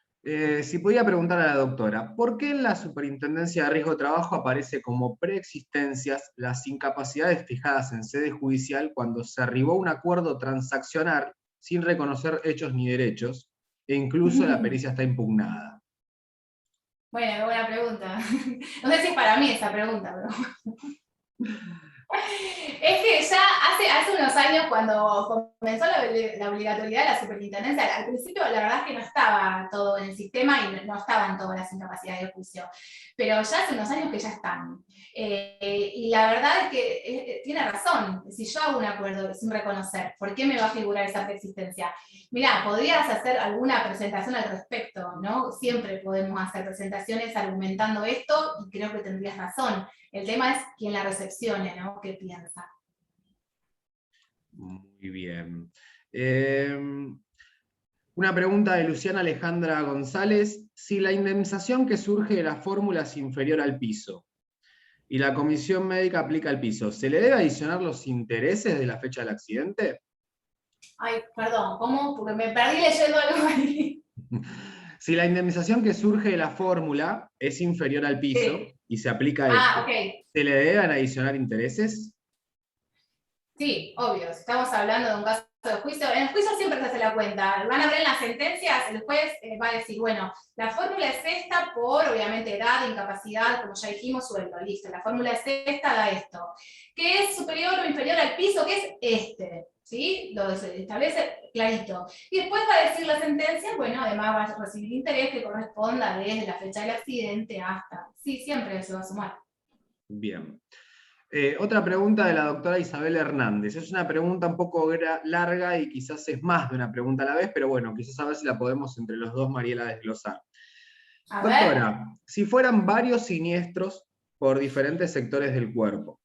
Speaker 1: Si podía preguntar a la doctora, ¿por qué en la Superintendencia de Riesgo de Trabajo aparece como preexistencias las incapacidades fijadas en sede judicial cuando se arribó a un acuerdo transaccional sin reconocer hechos ni derechos, e incluso la pericia está impugnada?
Speaker 3: Bueno, qué buena pregunta. No sé si es para mí esa pregunta, pero... Es que ya hace unos años, cuando comenzó la obligatoriedad de la superintendencia, al principio la verdad es que no estaba todo en el sistema y no estaban todas las incapacidades de juicio, pero ya hace unos años que ya están. Y la verdad es que tiene razón, si yo hago un acuerdo sin reconocer, ¿por qué me va a figurar esa preexistencia? Mirá, podrías hacer alguna presentación al respecto, ¿no? Siempre podemos hacer presentaciones argumentando esto y creo que tendrías razón. El tema es quién la recepcione, ¿no? ¿Qué piensa?
Speaker 1: Muy bien. Una pregunta de Luciana Alejandra González. Si la indemnización que surge de la fórmula es inferior al piso y la comisión médica aplica el piso, ¿se le debe adicionar los intereses de la fecha del accidente?
Speaker 3: Ay, perdón, ¿cómo? Porque me perdí leyendo algo ahí.
Speaker 1: Si la indemnización que surge de la fórmula es inferior al piso y se aplica esto,
Speaker 3: Ok.
Speaker 1: ¿se le deben adicionar intereses?
Speaker 3: Sí, obvio. Si estamos hablando de un caso de juicio, en el juicio siempre se hace la cuenta, van a ver en las sentencias, el juez va a decir, bueno, la fórmula es esta por, obviamente, edad, incapacidad, como ya dijimos, sueldo, listo, la fórmula es esta, da esto. ¿Qué es superior o inferior al piso? ¿Qué es este? ¿Sí? Lo establece clarito. Y después va a decir la sentencia, bueno, además va a recibir interés que corresponda desde la fecha del accidente hasta, sí, siempre se va a sumar.
Speaker 1: Bien. Otra pregunta de la doctora Isabel Hernández. Es una pregunta un poco larga y quizás es más de una pregunta a la vez, pero bueno, quizás a ver si la podemos entre los dos, Mariela, desglosar.
Speaker 3: A
Speaker 1: Doctora, si fueran varios siniestros por diferentes sectores del cuerpo,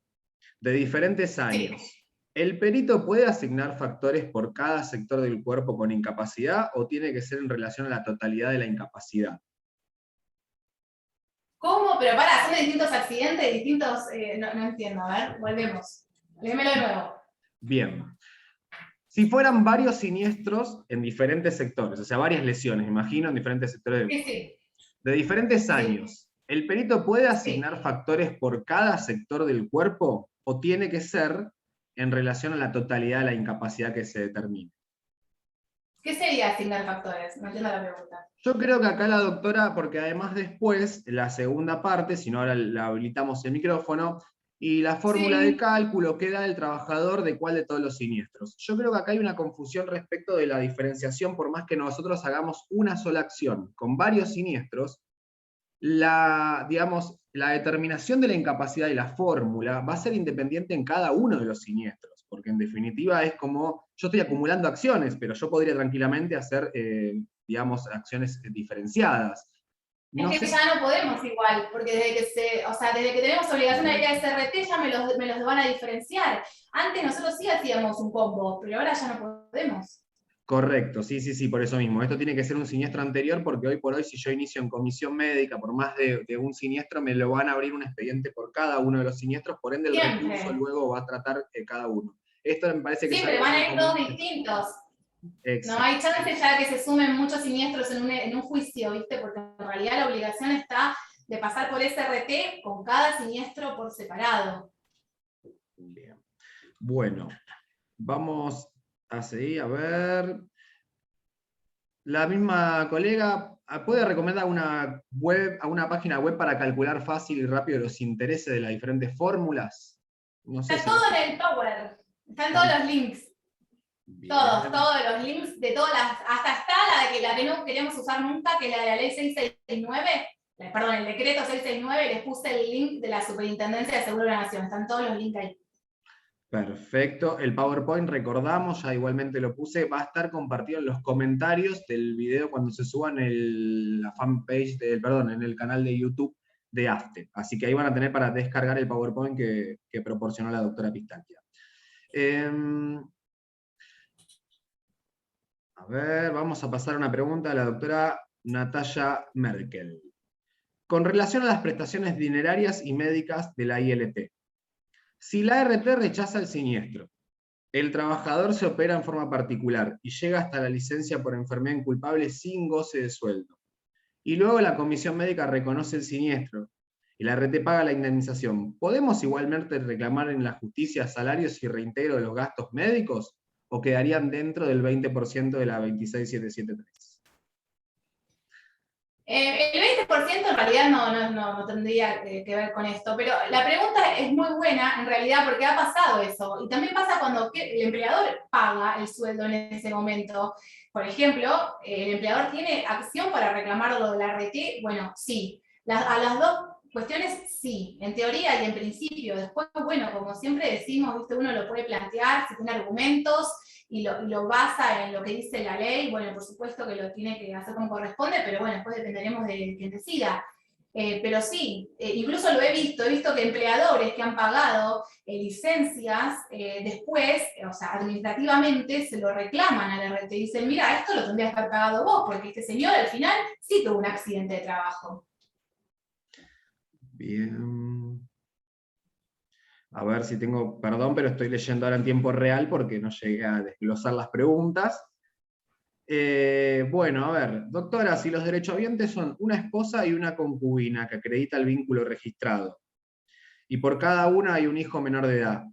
Speaker 1: de diferentes años,
Speaker 3: sí.
Speaker 1: ¿el perito puede asignar factores por cada sector del cuerpo con incapacidad o tiene que ser en relación a la totalidad de la incapacidad?
Speaker 3: ¿Cómo? Pero son de distintos accidentes, distintos... no entiendo, a ver, volvemos. Léemelo de nuevo.
Speaker 1: Bien. Si fueran varios siniestros en diferentes sectores, o sea, varias lesiones, imagino, en diferentes sectores del cuerpo,
Speaker 3: Sí.
Speaker 1: de diferentes años, ¿el perito puede
Speaker 3: Sí.
Speaker 1: asignar factores por cada sector del cuerpo o tiene que ser en relación a la totalidad de la incapacidad que se determine?
Speaker 3: ¿Qué sería asignar factores? No entiendo la pregunta.
Speaker 1: Yo creo que acá la doctora, porque además después, la segunda parte, si no ahora la habilitamos el micrófono, y la fórmula de cálculo que da el trabajador de cuál de todos los siniestros. Yo creo que acá hay una confusión respecto de la diferenciación, por más que nosotros hagamos una sola acción con varios siniestros, digamos, la determinación de la incapacidad y la fórmula va a ser independiente en cada uno de los siniestros, porque en definitiva es como, yo estoy acumulando acciones, pero yo podría tranquilamente hacer, digamos, acciones diferenciadas. No
Speaker 3: Es que
Speaker 1: sé.
Speaker 3: ya no podemos igual, porque desde que tenemos obligación de ir a SRT ya me los van a diferenciar. Antes nosotros sí hacíamos un combo, pero ahora ya no podemos.
Speaker 1: Correcto, sí, por eso mismo. Esto tiene que ser un siniestro anterior porque hoy por hoy si yo inicio en comisión médica por más de un siniestro me lo van a abrir un expediente por cada uno de los siniestros, por ende el recurso luego va a tratar cada uno. Esto me parece que
Speaker 3: Siempre
Speaker 1: es algo
Speaker 3: van a
Speaker 1: muy
Speaker 3: ir
Speaker 1: común.
Speaker 3: todos distintos.
Speaker 1: Exacto.
Speaker 3: No hay chance ya que se sumen muchos siniestros en un juicio, ¿viste? Porque en realidad la obligación está de pasar por SRT con cada siniestro por separado.
Speaker 1: Bien. Bueno, vamos a seguir, a ver. La misma colega, ¿puede recomendar una página web para calcular fácil y rápido los intereses de las diferentes fórmulas? No sé
Speaker 3: Está
Speaker 1: si
Speaker 3: todo en el Power, están todos los links.
Speaker 1: Bien.
Speaker 3: Todos los links de todas las, hasta está la que no queremos usar nunca, que es la de la ley 669, perdón, el decreto 669, les puse el link de la Superintendencia de Seguro de la Nación, están todos los links ahí.
Speaker 1: Perfecto. El PowerPoint, recordamos, ya igualmente lo puse, va a estar compartido en los comentarios del video cuando se suba en la fanpage, en el canal de YouTube de AFTE. Así que ahí van a tener para descargar el PowerPoint que proporcionó la doctora Pistacchia. A ver, vamos a pasar a una pregunta de la doctora Natalia Merkel. Con relación a las prestaciones dinerarias y médicas de la ILT. Si la ART rechaza el siniestro, el trabajador se opera en forma particular y llega hasta la licencia por enfermedad inculpable sin goce de sueldo. Y luego la comisión médica reconoce el siniestro y la ART paga la indemnización. ¿Podemos igualmente reclamar en la justicia salarios y reintegro de los gastos médicos o quedarían dentro del 20% de la 26773?
Speaker 3: El 20% en realidad no tendría que ver con esto, pero la pregunta es muy buena en realidad porque ha pasado eso. Y también pasa cuando el empleador paga el sueldo en ese momento. Por ejemplo, el empleador tiene acción para reclamar lo de la RT. Bueno, sí. A las dos cuestiones, sí. En teoría y en principio. Después, bueno, como siempre decimos, ¿viste? Uno lo puede plantear si tiene argumentos y lo basa en lo que dice la ley, bueno, por supuesto que lo tiene que hacer como corresponde, pero bueno, después dependeremos de quien decida. Pero sí, incluso lo he visto que empleadores que han pagado licencias, después, o sea, administrativamente, se lo reclaman a la RT y dicen, mira, esto lo tendrías que haber pagado vos, porque este señor al final sí tuvo un accidente de trabajo.
Speaker 1: Bien. A ver si tengo, perdón, pero estoy leyendo ahora en tiempo real porque no llegué a desglosar las preguntas. Bueno, a ver, doctora, si los derechohabientes son una esposa y una concubina que acredita el vínculo registrado, y por cada una hay un hijo menor de edad,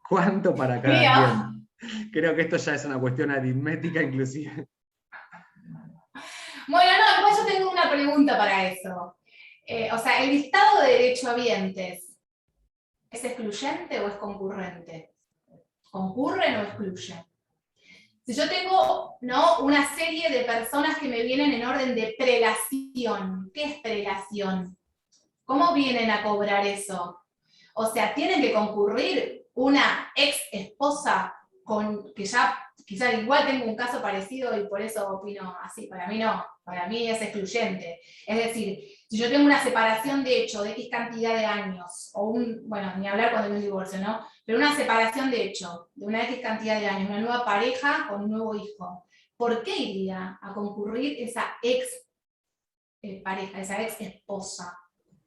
Speaker 1: ¿cuánto para cada quien? Creo que esto ya es una cuestión aritmética inclusive.
Speaker 3: Bueno, no, igual yo tengo una pregunta para eso. O sea, ¿el listado de derechohabientes es excluyente o es concurrente? ¿Concurren o excluyen? Si yo tengo, ¿no?, una serie de personas que me vienen en orden de prelación, ¿qué es prelación? ¿Cómo vienen a cobrar eso? O sea, ¿tienen que concurrir una ex esposa con que ya quizás igual tengo un caso parecido y por eso opino así? Para mí no, para mí es excluyente. Es decir, si yo tengo una separación de hecho de X cantidad de años, o bueno, ni hablar cuando hay un divorcio, ¿no? Pero una separación de hecho de una X cantidad de años, una nueva pareja con un nuevo hijo, ¿por qué iría a concurrir esa ex pareja, esa ex esposa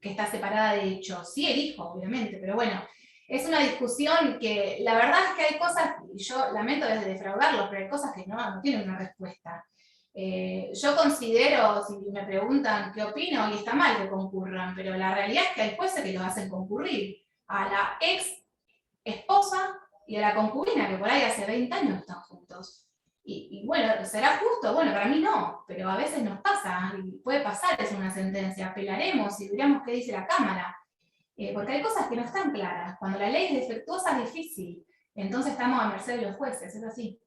Speaker 3: que está separada de hecho? Sí, el hijo, obviamente, pero bueno, es una discusión que la verdad es que hay cosas, y yo lamento desde defraudarlos, pero hay cosas que no tienen una respuesta. Yo considero, si me preguntan qué opino, y está mal que concurran, pero la realidad es que hay jueces que los hacen concurrir a la ex esposa y a la concubina, que por ahí hace 20 años están juntos. Y bueno, ¿será justo? Bueno, para mí no, pero a veces nos pasa, y puede pasar, es una sentencia, apelaremos y veremos qué dice la Cámara, porque hay cosas que no están claras. Cuando la ley es defectuosa es difícil, entonces estamos a merced de los jueces, es así.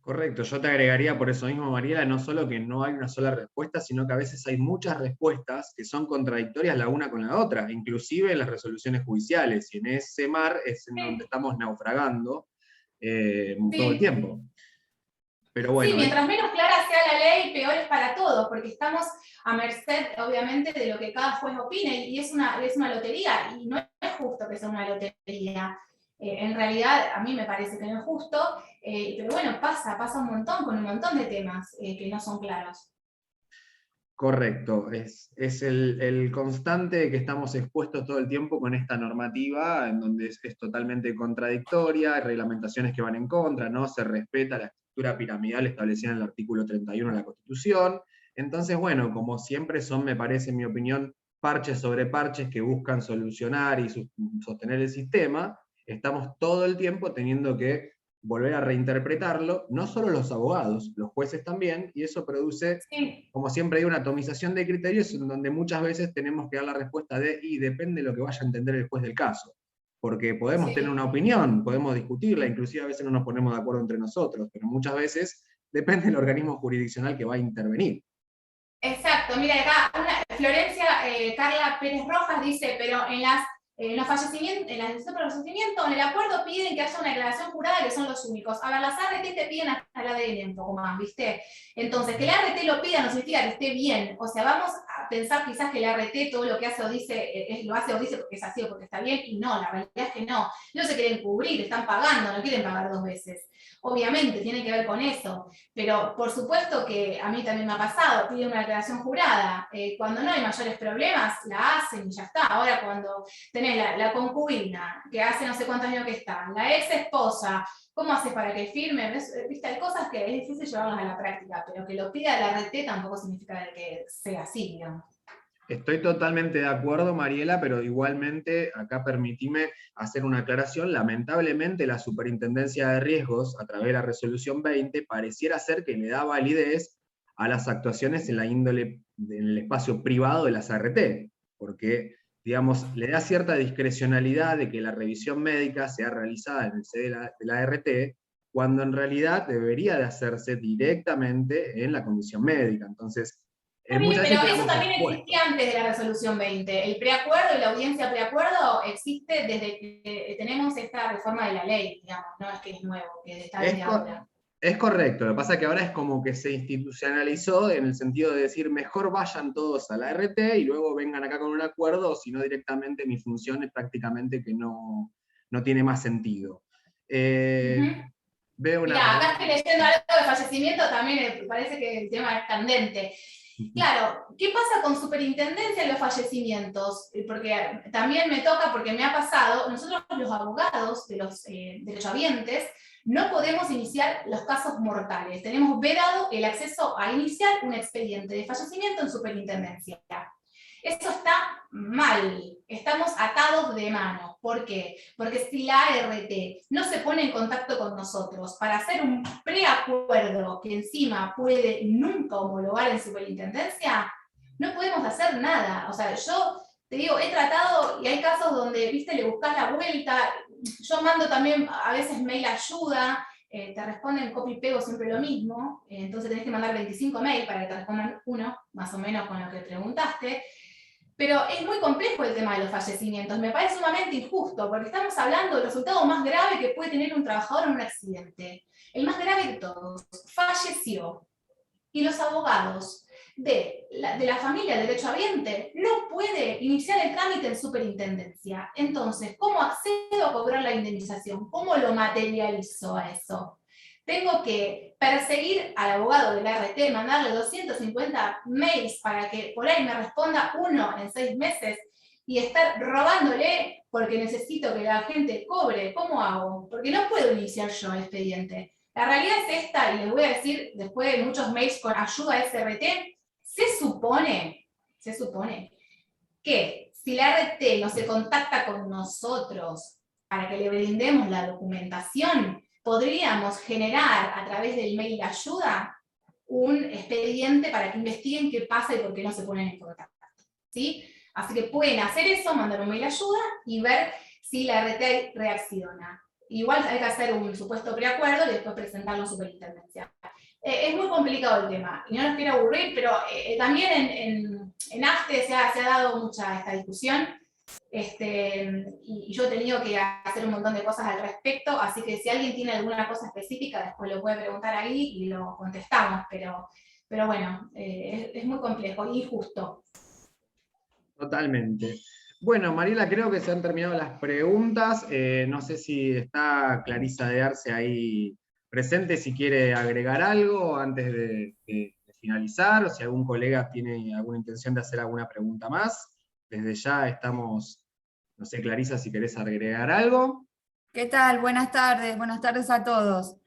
Speaker 1: Correcto, yo te agregaría por eso mismo, Mariela, no solo que no hay una sola respuesta, sino que a veces hay muchas respuestas que son contradictorias la una con la otra, inclusive en las resoluciones judiciales, y en ese mar es en donde estamos naufragando todo el tiempo. Pero bueno,
Speaker 3: sí, mientras menos clara sea la ley, peor es para todos, porque estamos a merced, obviamente, de lo que cada juez opine, y es una lotería, y no es justo que sea una lotería. En realidad, a mí me parece que no es justo, pero bueno, pasa un montón con un montón de temas que no son claros.
Speaker 1: correcto, es el constante que estamos expuestos todo el tiempo con esta normativa, en donde es totalmente contradictoria, hay reglamentaciones que van en contra, no se respeta la estructura piramidal establecida en el artículo 31 de la Constitución. Entonces, bueno, como siempre son, me parece, en mi opinión, parches sobre parches que buscan solucionar y sostener el sistema, estamos todo el tiempo teniendo que volver a reinterpretarlo, no solo los abogados, los jueces también, y eso produce,
Speaker 3: Sí.
Speaker 1: como siempre, hay una atomización de criterios en donde muchas veces tenemos que dar la respuesta de, y depende de lo que vaya a entender el juez del caso. Porque podemos tener una opinión, podemos discutirla, inclusive a veces no nos ponemos de acuerdo entre nosotros, pero muchas veces depende del organismo jurisdiccional que va a intervenir.
Speaker 3: Exacto, mira acá, Florencia Carla Pérez Rojas dice, pero en los fallecimientos, en la decisión por fallecimiento, en el acuerdo piden que haya una declaración jurada que son los únicos. A ver, las ART te piden hasta el ADN un poco más, ¿viste? Entonces, que el ART lo pida no significa que esté bien. O sea, vamos a pensar quizás que el ART todo lo que hace o dice, lo hace o dice porque es así o porque está bien, y no, la realidad es que no. No se quieren cubrir, están pagando, no quieren pagar 2 veces. Obviamente, tiene que ver con eso. Pero por supuesto que a mí también me ha pasado, piden una declaración jurada. Cuando no hay mayores problemas, la hacen y ya está. Ahora cuando tenés la concubina, que hace no sé cuántos años que está, la ex esposa, ¿cómo haces para que firme? ¿Viste? Hay cosas que es difícil llevarlas a la práctica, pero que lo pida la RT tampoco significa que sea así, digamos.
Speaker 1: Estoy totalmente de acuerdo, Mariela, pero igualmente acá permitime hacer una aclaración. Lamentablemente la Superintendencia de Riesgos, a través de la Resolución 20, pareciera ser que le da validez a las actuaciones en la índole, en el espacio privado de las ART, porque, digamos, le da cierta discrecionalidad de que la revisión médica sea realizada en el sede de la ART, cuando en realidad debería de hacerse directamente en la comisión médica. Entonces,
Speaker 3: Bien, pero eso también existía antes de la resolución 20. El preacuerdo y la audiencia preacuerdo existe desde que tenemos esta reforma de la ley, digamos, no es que es nuevo, que está desde ahora.
Speaker 1: Es correcto, lo que pasa es que ahora es como que se institucionalizó en el sentido de decir mejor vayan todos a la RT y luego vengan acá con un acuerdo, o si no directamente mi función es prácticamente que no tiene más sentido. Veo una...
Speaker 3: Mirá, acá estoy leyendo algo de fallecimiento, también me parece que el tema es candente. Claro, ¿qué pasa con superintendencia en los fallecimientos? Porque también me toca, porque me ha pasado, nosotros los abogados de los derechohabientes no podemos iniciar los casos mortales. Tenemos vedado el acceso a iniciar un expediente de fallecimiento en superintendencia. Eso está mal, estamos atados de manos. ¿Por qué? Porque si la ART no se pone en contacto con nosotros para hacer un preacuerdo que encima puede nunca homologar en superintendencia, no podemos hacer nada. O sea, yo te digo, he tratado, y hay casos donde, viste, le buscas la vuelta. Yo mando también a veces mail ayuda, te responden copy-pego siempre lo mismo, entonces tenés que mandar 25 mail para que te respondan uno, más o menos con lo que preguntaste. Pero es muy complejo el tema de los fallecimientos, me parece sumamente injusto, porque estamos hablando del resultado más grave que puede tener un trabajador en un accidente. El más grave de todos, falleció. Y los abogados de la familia del derechohabiente no puede iniciar el trámite en superintendencia. Entonces, ¿cómo accedo a cobrar la indemnización? ¿Cómo lo materializo a eso? Tengo que perseguir al abogado del ART, mandarle 250 mails para que por ahí me responda uno en 6 meses y estar robándole porque necesito que la gente cobre. ¿Cómo hago? Porque no puedo iniciar yo el expediente. La realidad es esta, y les voy a decir, después de muchos mails con ayuda SRT, se supone que si la ART no se contacta con nosotros para que le brindemos la documentación, podríamos generar a través del mail de ayuda un expediente para que investiguen qué pasa y por qué no se ponen en contacto. ¿Sí? Así que pueden hacer eso, mandar un mail de ayuda y ver si la ART reacciona. Igual hay que hacer un supuesto preacuerdo y después presentarlo en superintendencia. Es muy complicado el tema, y no los quiero aburrir, pero también en AFTE se ha dado mucha esta discusión, y yo he tenido que hacer un montón de cosas al respecto, así que si alguien tiene alguna cosa específica, después lo puede preguntar ahí y lo contestamos, pero bueno, es muy complejo y injusto.
Speaker 1: Totalmente. Bueno, Mariela, creo que se han terminado las preguntas. No sé si está Clarisa de Arce ahí presente, si quiere agregar algo antes de finalizar, o si algún colega tiene alguna intención de hacer alguna pregunta más. Desde ya estamos, no sé, Clarisa, si querés agregar algo.
Speaker 4: ¿Qué tal? Buenas tardes a todos.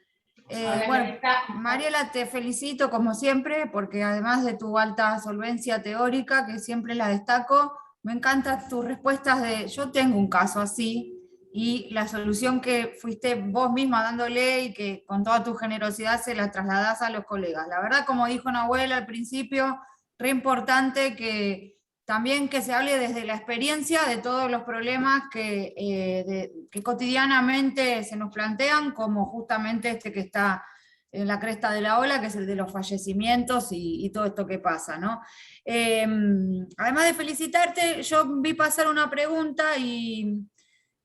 Speaker 3: Hola,
Speaker 4: Bueno,
Speaker 3: Clarisa.
Speaker 4: Mariela, te felicito como siempre, porque además de tu alta solvencia teórica, que siempre la destaco, me encantan tus respuestas de yo tengo un caso así, y la solución que fuiste vos misma dándole y que con toda tu generosidad se la trasladás a los colegas. La verdad, como dijo Nahuel al principio, re importante que también que se hable desde la experiencia de todos los problemas que cotidianamente se nos plantean, como justamente este que está en la cresta de la ola, que es el de los fallecimientos y todo esto que pasa, ¿no? Además de felicitarte, yo vi pasar una pregunta y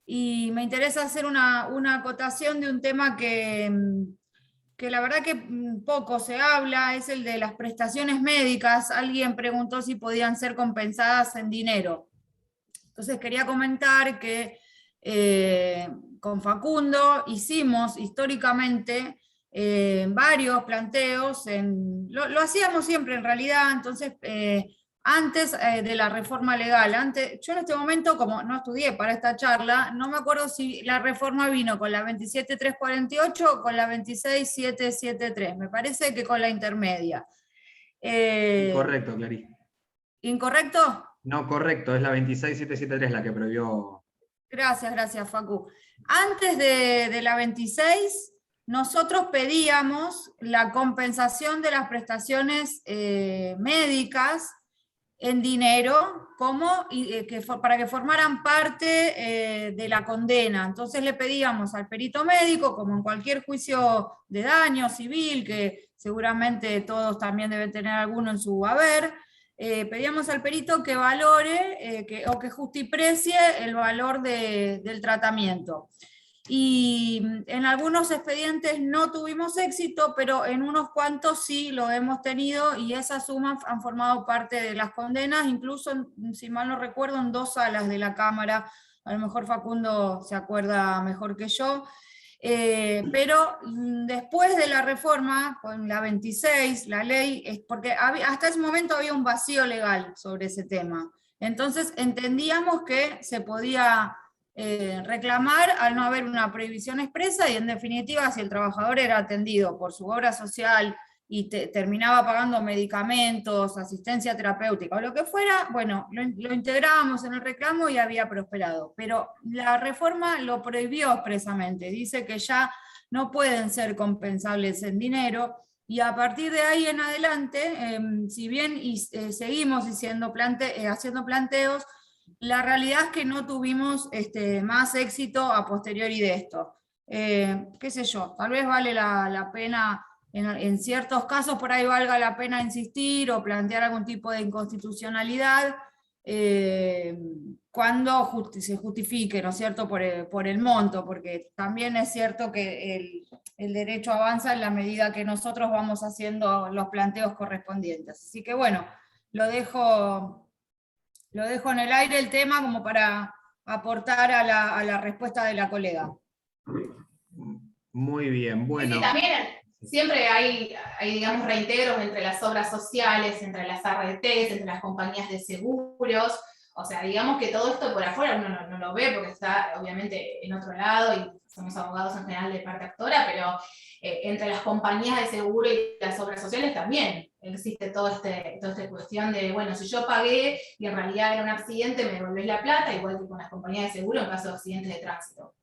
Speaker 4: me interesa hacer una acotación de un tema que la verdad que poco se habla, es el de las prestaciones médicas. Alguien preguntó si podían ser compensadas en dinero. Entonces quería comentar que con Facundo hicimos históricamente varios planteos, lo hacíamos siempre en realidad, entonces antes de la reforma legal. Yo en este momento, como no estudié para esta charla, no me acuerdo si la reforma vino con la 27.348 o con la 26.773, me parece que con la intermedia.
Speaker 1: Incorrecto, Clarisa.
Speaker 4: ¿Incorrecto?
Speaker 1: No, correcto, es la 26773 la que prohibió.
Speaker 4: Gracias, Facu. Antes de la 26, nosotros pedíamos la compensación de las prestaciones médicas en dinero para que formaran parte de la condena. Entonces le pedíamos al perito médico, como en cualquier juicio de daño civil, que seguramente todos también deben tener alguno en su haber, pedíamos al perito que valore o que justiprecie el valor del tratamiento. Y en algunos expedientes no tuvimos éxito, pero en unos cuantos sí lo hemos tenido, y esas sumas han formado parte de las condenas, incluso, si mal no recuerdo, en 2 salas de la Cámara. A lo mejor Facundo se acuerda mejor que yo. Pero después de la reforma, con la 26, la ley, porque hasta ese momento había un vacío legal sobre ese tema. Entonces entendíamos que se podía reclamar al no haber una prohibición expresa, y en definitiva, si el trabajador era atendido por su obra social y terminaba pagando medicamentos, asistencia terapéutica o lo que fuera, bueno, lo integrábamos en el reclamo y había prosperado. Pero la reforma lo prohibió expresamente, dice que ya no pueden ser compensables en dinero, y a partir de ahí en adelante, si bien seguimos haciendo planteos, la realidad es que no tuvimos más éxito a posteriori de esto. Qué sé yo, tal vez vale la pena, en ciertos casos por ahí valga la pena insistir o plantear algún tipo de inconstitucionalidad cuando se justifique, ¿no es cierto?, por el monto, porque también es cierto que el derecho avanza en la medida que nosotros vamos haciendo los planteos correspondientes. Así que bueno, lo dejo en el aire el tema como para aportar a la respuesta de la colega.
Speaker 1: Muy bien, bueno.
Speaker 3: Sí, también siempre hay, digamos, reintegros entre las obras sociales, entre las ARTs, entre las compañías de seguros. O sea, digamos que todo esto por afuera uno no lo ve porque está obviamente en otro lado y somos abogados en general de parte actora, pero entre las compañías de seguro y las obras sociales también existe toda esta cuestión de, bueno, si yo pagué y en realidad era un accidente, me devolvés la plata, igual que con las compañías de seguro en caso de accidentes de tránsito.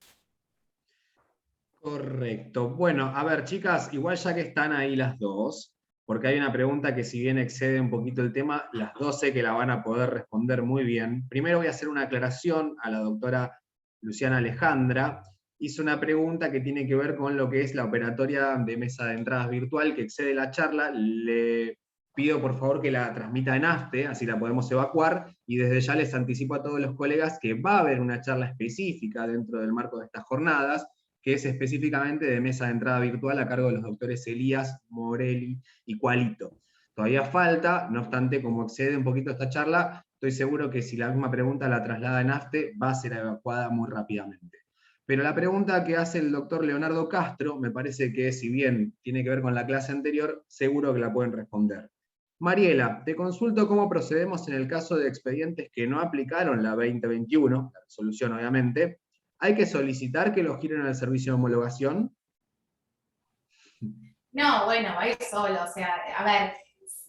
Speaker 1: Correcto. Bueno, a ver, chicas, igual ya que están ahí las dos, porque hay una pregunta que si bien excede un poquito el tema, las dos sé que la van a poder responder muy bien. Primero voy a hacer una aclaración a la doctora Luciana Alejandra. Hizo una pregunta que tiene que ver con lo que es la operatoria de mesa de entradas virtual que excede la charla. Le pido por favor que la transmita en AFTE, así la podemos evacuar, y desde ya les anticipo a todos los colegas que va a haber una charla específica dentro del marco de estas jornadas, que es específicamente de mesa de entrada virtual a cargo de los doctores Elías, Morelli y Cualito. Todavía falta, no obstante, como excede un poquito esta charla, estoy seguro que si la misma pregunta la traslada en AFTE, va a ser evacuada muy rápidamente. Pero la pregunta que hace el doctor Leonardo Castro, me parece que si bien tiene que ver con la clase anterior, seguro que la pueden responder. Mariela, te consulto cómo procedemos en el caso de expedientes que no aplicaron la 2021, la resolución obviamente. ¿Hay que solicitar que lo giren al servicio de homologación?
Speaker 3: No, bueno, va a ir solo, o sea, a ver,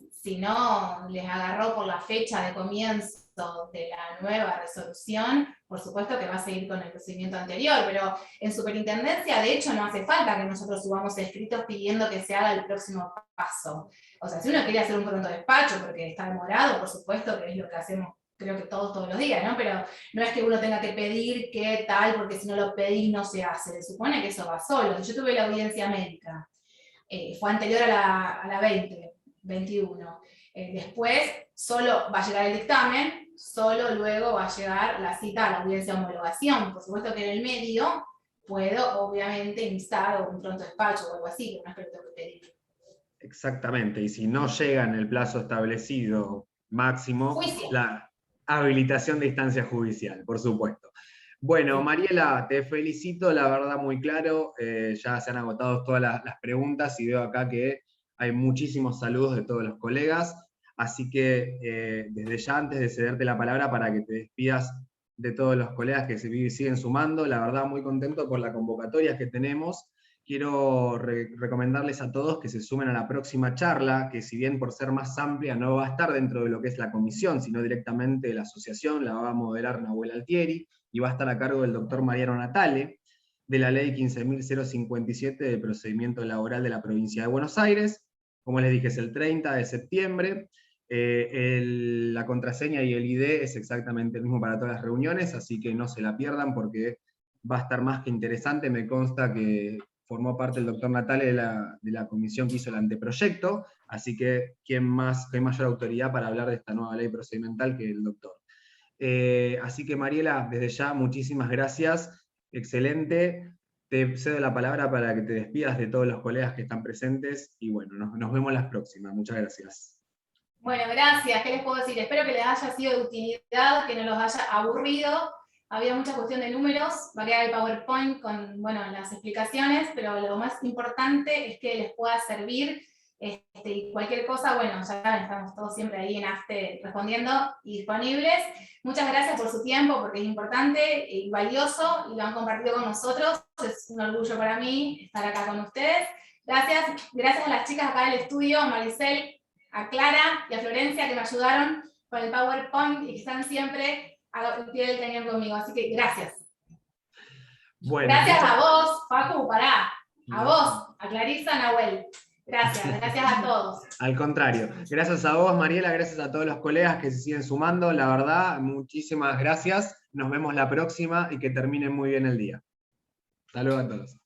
Speaker 3: si no les agarró por la fecha de comienzo de la nueva resolución, por supuesto que va a seguir con el procedimiento anterior, pero en superintendencia, de hecho, no hace falta que nosotros subamos escritos pidiendo que se haga el próximo paso. O sea, si uno quiere hacer un pronto despacho porque está demorado, por supuesto que es lo que hacemos, creo que todos los días, ¿no? Pero no es que uno tenga que pedir qué tal, porque si no lo pedís no se hace. Se supone que eso va solo. Yo tuve la audiencia médica, fue anterior a la 2021. Después solo va a llegar el dictamen, solo luego va a llegar la cita a la audiencia de homologación. Por supuesto que en el medio puedo, obviamente, instar un pronto despacho o algo así, pero no es que lo tengo que pedir.
Speaker 1: Exactamente, y si no llega en el plazo establecido máximo,
Speaker 3: Juicio.
Speaker 1: la habilitación de instancia judicial, por supuesto. Bueno, Mariela, te felicito, la verdad muy claro, ya se han agotado todas las preguntas y veo acá que hay muchísimos saludos de todos los colegas, así que desde ya antes de cederte la palabra para que te despidas de todos los colegas que siguen sumando, la verdad muy contento por la convocatoria que tenemos. Quiero recomendarles a todos que se sumen a la próxima charla, que si bien por ser más amplia no va a estar dentro de lo que es la comisión, sino directamente de la asociación, la va a moderar Nahuel Altieri, y va a estar a cargo del doctor Mariano Natale, de la ley 15.057 de procedimiento laboral de la provincia de Buenos Aires. Como les dije, es el 30 de septiembre. La contraseña y el ID es exactamente el mismo para todas las reuniones, así que no se la pierdan porque va a estar más que interesante. Me consta que formó parte el doctor Natale de la comisión que hizo el anteproyecto, así que qué mayor autoridad para hablar de esta nueva ley procedimental que el doctor. Así que Mariela, desde ya muchísimas gracias, excelente. Te cedo la palabra para que te despidas de todos los colegas que están presentes, y bueno, nos vemos las próximas. Muchas gracias.
Speaker 3: Bueno, gracias. ¿Qué les puedo decir? Espero que les haya sido de utilidad, que no los haya aburrido. Había mucha cuestión de números, va a quedar el PowerPoint con, bueno, las explicaciones, pero lo más importante es que les pueda servir, y cualquier cosa, bueno, ya saben, estamos todos siempre ahí en AFTE respondiendo y disponibles. Muchas gracias por su tiempo, porque es importante y valioso, y lo han compartido con nosotros. Es un orgullo para mí estar acá con ustedes. Gracias a las chicas acá del estudio, a Maricel, a Clara y a Florencia, que me ayudaron con el PowerPoint y que están siempre al pie del cañón conmigo. Así que gracias.
Speaker 1: Bueno,
Speaker 3: gracias a vos, Facu, pará. A vos, a Clarisa, Nahuel. Gracias a todos.
Speaker 1: Al contrario, gracias a vos, Mariela, gracias a todos los colegas que se siguen sumando, la verdad, muchísimas gracias, nos vemos la próxima y que termine muy bien el día. Hasta luego a todos.